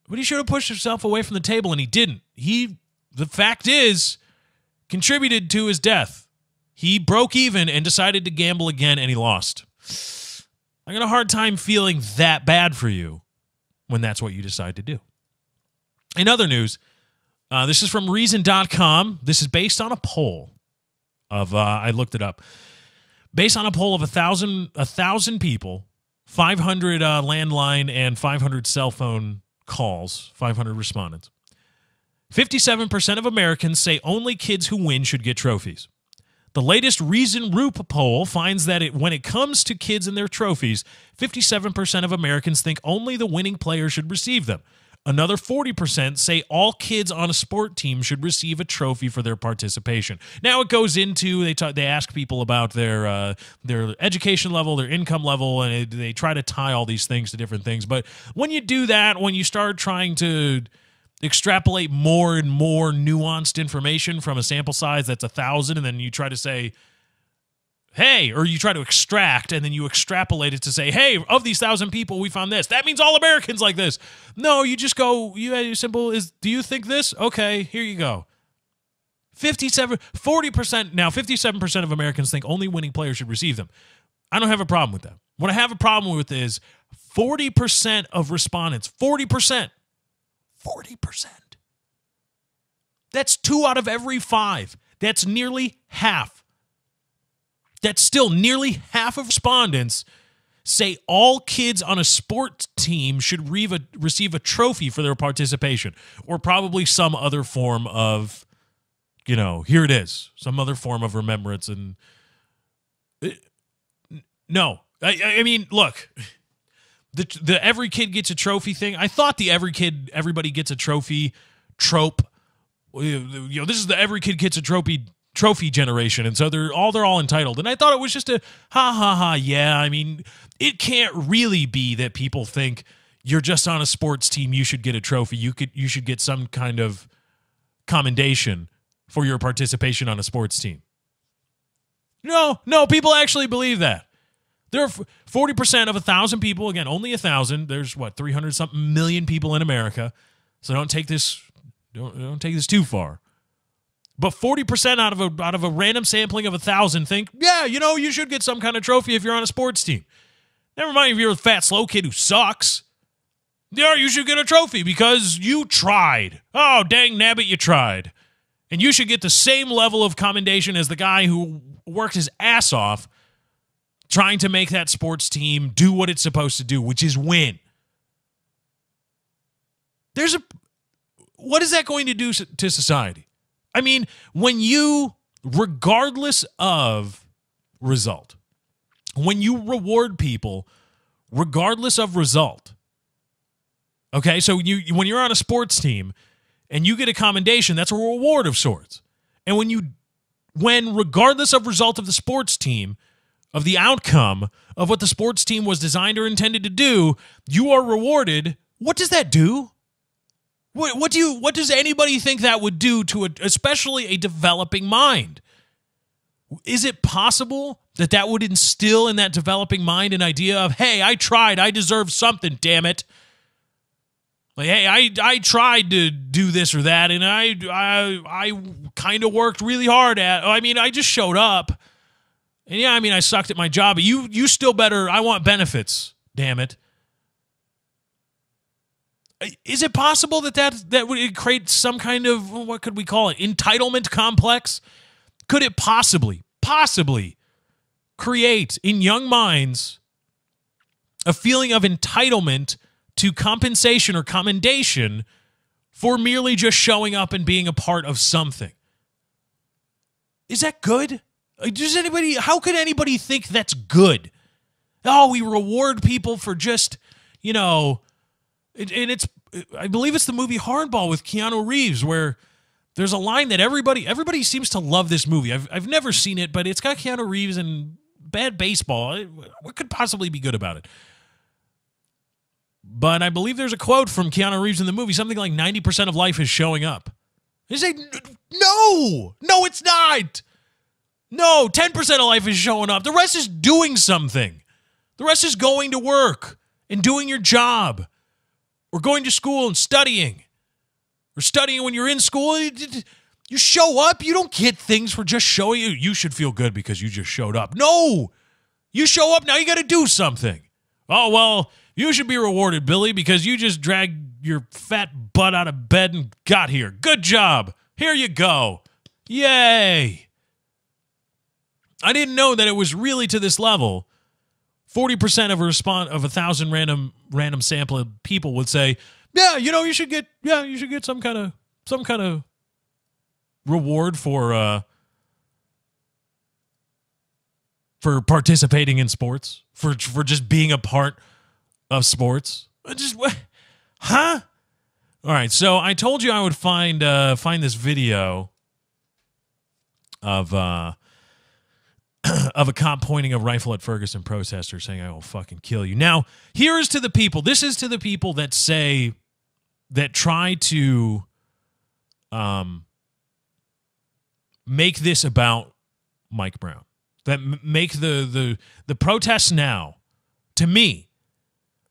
But he should have pushed himself away from the table, and he didn't. The fact is, contributed to his death. He broke even and decided to gamble again, and he lost. I got a hard time feeling that bad for you when that's what you decide to do. In other news, this is from Reason.com. This is based on a poll of, I looked it up, based on a poll of 1,000 people, 500 landline and 500 cell phone calls, 500 respondents. 57% of Americans say only kids who win should get trophies. The latest Reason Roop poll finds that when it comes to kids and their trophies, 57% of Americans think only the winning player should receive them. Another 40% say all kids on a sport team should receive a trophy for their participation. Now it goes into they ask people about their education level, their income level, and they try to tie all these things to different things. But when you do that, when you start trying to extrapolate more and more nuanced information from a sample size that's 1,000, and then you try to say, hey, or you try to extract, and then you extrapolate it to say, hey, of these 1,000 people, we found this. That means all Americans like this. No, you just go, simple is, do you think this? Okay, here you go. 40%, now 57% of Americans think only winning players should receive them. I don't have a problem with that. What I have a problem with is 40% of respondents, 40%. That's 2 out of every 5. That's nearly half. That's still nearly half of respondents say all kids on a sports team should receive a trophy for their participation, or probably some other form of, here it is, some other form of remembrance. And no, I mean, look, the every kid gets a trophy thing. I thought the everybody gets a trophy trope. This is the every kid gets a trophy generation, and so they're all entitled. And I thought it was just a ha, yeah. I mean, it can't really be that people think you're just on a sports team, you should get a trophy. You should get some kind of commendation for your participation on a sports team. No, people actually believe that. There are 40% of 1,000 people. Again, only 1,000. There's 300-something million people in America. So don't take this too far. But 40% out of a random sampling of 1,000 think, yeah, you should get some kind of trophy if you're on a sports team. Never mind if you're a fat, slow kid who sucks. Yeah, you should get a trophy because you tried. Oh, dang nabbit, you tried. And you should get the same level of commendation as the guy who worked his ass off trying to make that sports team do what it's supposed to do, which is win. What is that going to do to society? I mean, when you, regardless of result, when you reward people, regardless of result, okay, so when you're on a sports team and you get a commendation, that's a reward of sorts. And when regardless of result of the sports team, of the outcome of what the sports team was designed or intended to do, you are rewarded, what does that do? What does anybody think that would do to especially a developing mind? Is it possible that would instill in that developing mind an idea of, hey, I tried, I deserve something, damn it. Like, hey, I tried to do this or that, and I kind of worked really hard I just showed up. And yeah, I sucked at my job, but you still better, I want benefits, damn it. Is it possible that would create some kind of, what could we call it, entitlement complex? Could it possibly create in young minds a feeling of entitlement to compensation or commendation for merely just showing up and being a part of something? Is that good? How could anybody think that's good? Oh, we reward people for just, and I believe it's the movie Hardball with Keanu Reeves, where there's a line that everybody seems to love this movie. I've never seen it, but it's got Keanu Reeves and bad baseball. What could possibly be good about it? But I believe there's a quote from Keanu Reeves in the movie, something like 90% of life is showing up. They say, no, it's not. No, 10% of life is showing up. The rest is doing something. The rest is going to work and doing your job, or going to school and studying, or studying when you're in school. You show up. You don't get things for just showing you. You should feel good because you just showed up. No, you show up. Now you got to do something. Oh, well, you should be rewarded, Billy, because you just dragged your fat butt out of bed and got here. Good job. Here you go. Yay. I didn't know that it was really to this level. 40% of 1,000 random sample of people would say, yeah, you should get some kind of reward for participating in sports, for just being a part of sports. Huh? All right, so I told you I would find this video of of a cop pointing a rifle at Ferguson protesters saying, "I will fucking kill you." Now, here is to the people. This is to the people that say, that try to make this about Mike Brown, that make the protests now, to me,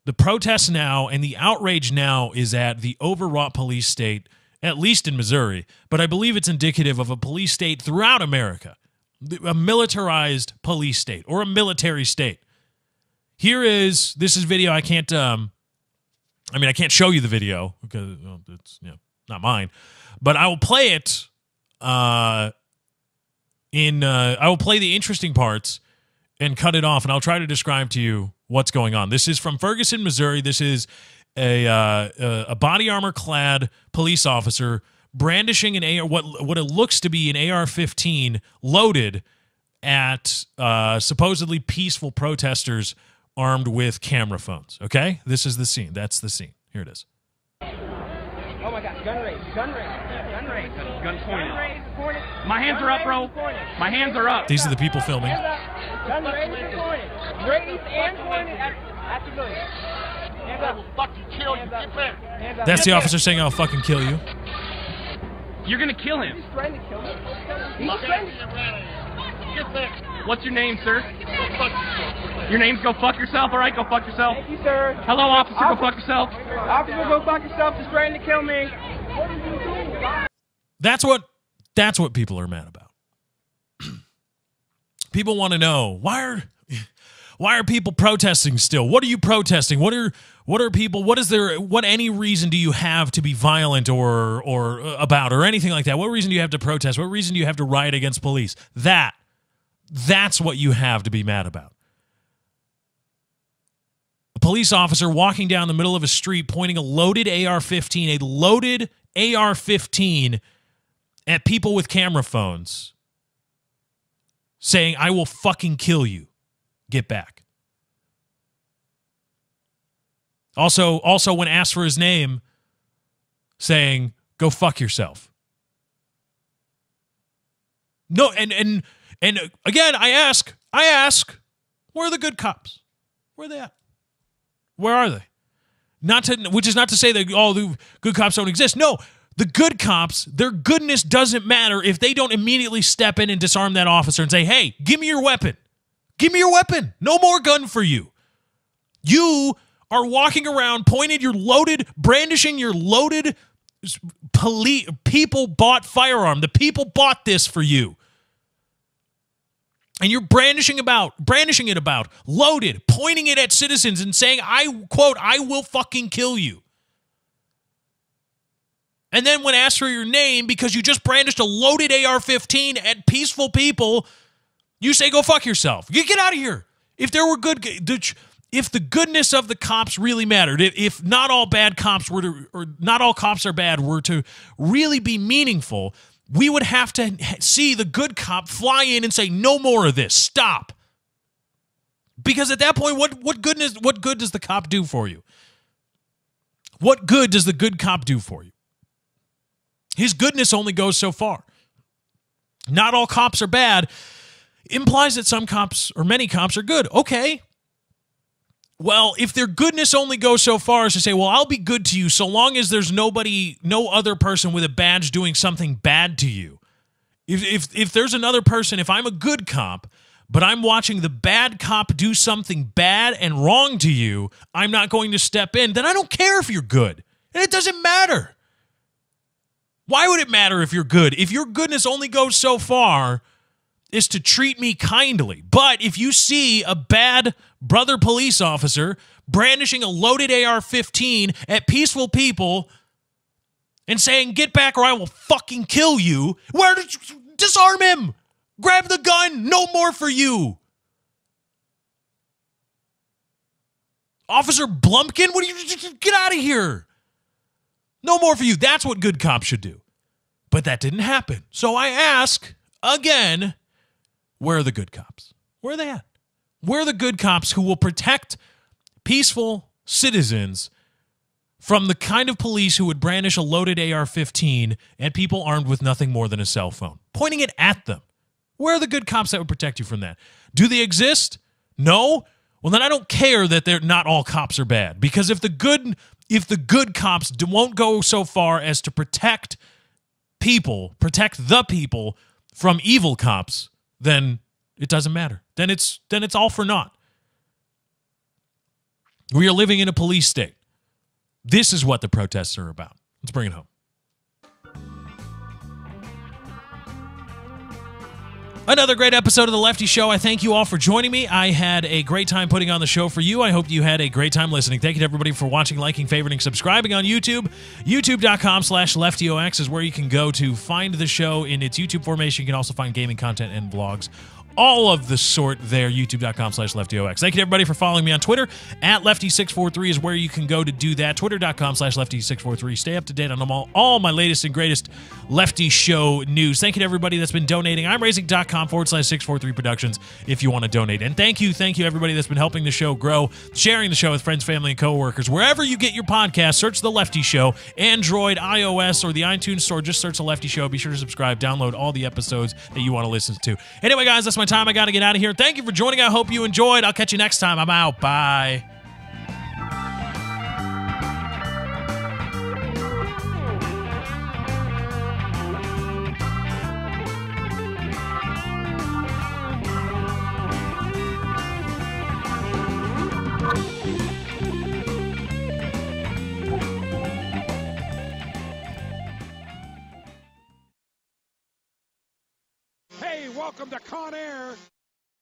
the protests now and the outrage now is at the overwrought police state, at least in Missouri, but I believe it's indicative of a police state throughout America, a militarized police state or a military state. This is video. I can't show you the video because it's not mine, but I will play it I will play the interesting parts and cut it off, and I'll try to describe to you what's going on. This is from Ferguson, Missouri. This is a body armor clad police officer brandishing what it looks to be an AR-15 loaded at supposedly peaceful protesters armed with camera phones. Okay, this is the scene. That's the scene. Here it is. Oh my God! Gun raised! Gun pointed. My hands are up, bro. My hands are up. These are the people filming. Gun raised and pointed. Raised and pointed at civilians. Hands up. I will fucking kill you. Get back. That's the officer saying, "I'll fucking kill you." You're gonna kill him. He's trying to kill me. He's trying to. Get back. What's your name, sir? Your name's Go Fuck Yourself. All right, go fuck yourself. Thank you, sir. Hello, officer. Go fuck yourself. Officer, go fuck yourself. He's trying to kill me. What are you doing? That's what people are mad about. People want to know why are people protesting still? What are you protesting? What are people? What any reason do you have to be violent or about or anything like that? What reason do you have to protest? What reason do you have to riot against police? That's what you have to be mad about. A police officer walking down the middle of a street pointing a loaded AR-15 at people with camera phones, saying, "I will fucking kill you. Get back." Also, when asked for his name, saying, "Go fuck yourself." No, and again, I ask, where are the good cops? Where are they at? Where are they? Which is not to say that all the good cops don't exist. No. The good cops, their goodness doesn't matter if they don't immediately step in and disarm that officer and say, "Hey, give me your weapon. Give me your weapon. No more gun for you." You are walking around brandishing your loaded people-bought firearm. The people bought this for you. And you're brandishing it about, loaded, pointing it at citizens and saying, quote, "I will fucking kill you." And then when asked for your name because you just brandished a loaded AR-15 at peaceful people, you say, "Go fuck yourself." You get out of here. If the goodness of the cops really mattered, if not all bad cops or not all cops are bad were to really be meaningful, we would have to see the good cop fly in and say, "No more of this. Stop." Because at that point, what good does the cop do for you? What good does the good cop do for you? His goodness only goes so far. Not all cops are bad implies that some cops or many cops are good. Okay. Well, if their goodness only goes so far as to say, "Well, I'll be good to you so long as there's no other person with a badge doing something bad to you." If there's another person, if I'm a good cop, but I'm watching the bad cop do something bad and wrong to you, I'm not going to step in, then I don't care if you're good. And it doesn't matter. Why would it matter if you're good? If your goodness only goes so far is to treat me kindly. But if you see a bad brother police officer brandishing a loaded AR-15 at peaceful people and saying, "Get back or I will fucking kill you," disarm him. Grab the gun. No more for you. Officer Blumpkin, get out of here. No more for you. That's what good cops should do. But that didn't happen. So I ask again, where are the good cops? Where are they at? Where are the good cops who will protect peaceful citizens from the kind of police who would brandish a loaded AR-15 at people armed with nothing more than a cell phone, pointing it at them. Where are the good cops that would protect you from that? Do they exist? No? Well, then I don't care that they're not all cops are bad, because if the good cops won't go so far as to protect the people from evil cops, then it doesn't matter. Then it's all for naught. We are living in a police state. This is what the protests are about. Let's bring it home. Another great episode of The Lefty Show. I thank you all for joining me. I had a great time putting on the show for you. I hope you had a great time listening. Thank you to everybody for watching, liking, favoriting, subscribing on YouTube. YouTube.com/LeftyOX is where you can go to find the show in its YouTube formation. You can also find gaming content and vlogs. All of the sort there, youtube.com/LeftyOX. Thank you to everybody for following me on Twitter. @Lefty643 is where you can go to do that. Twitter.com/Lefty643. Stay up to date on all my latest and greatest Lefty Show news. Thank you to everybody that's been donating. I'm raising.com/643 Productions if you want to donate. And thank you everybody that's been helping the show grow, sharing the show with friends, family, and coworkers. Wherever you get your podcast, search The Lefty Show. Android, iOS, or the iTunes Store, just search The Lefty Show. Be sure to subscribe, download all the episodes that you want to listen to. Anyway, guys, that's my time. I got to get out of here. Thank you for joining. I hope you enjoyed. I'll catch you next time. I'm out. Bye. Hey, welcome to Con Air.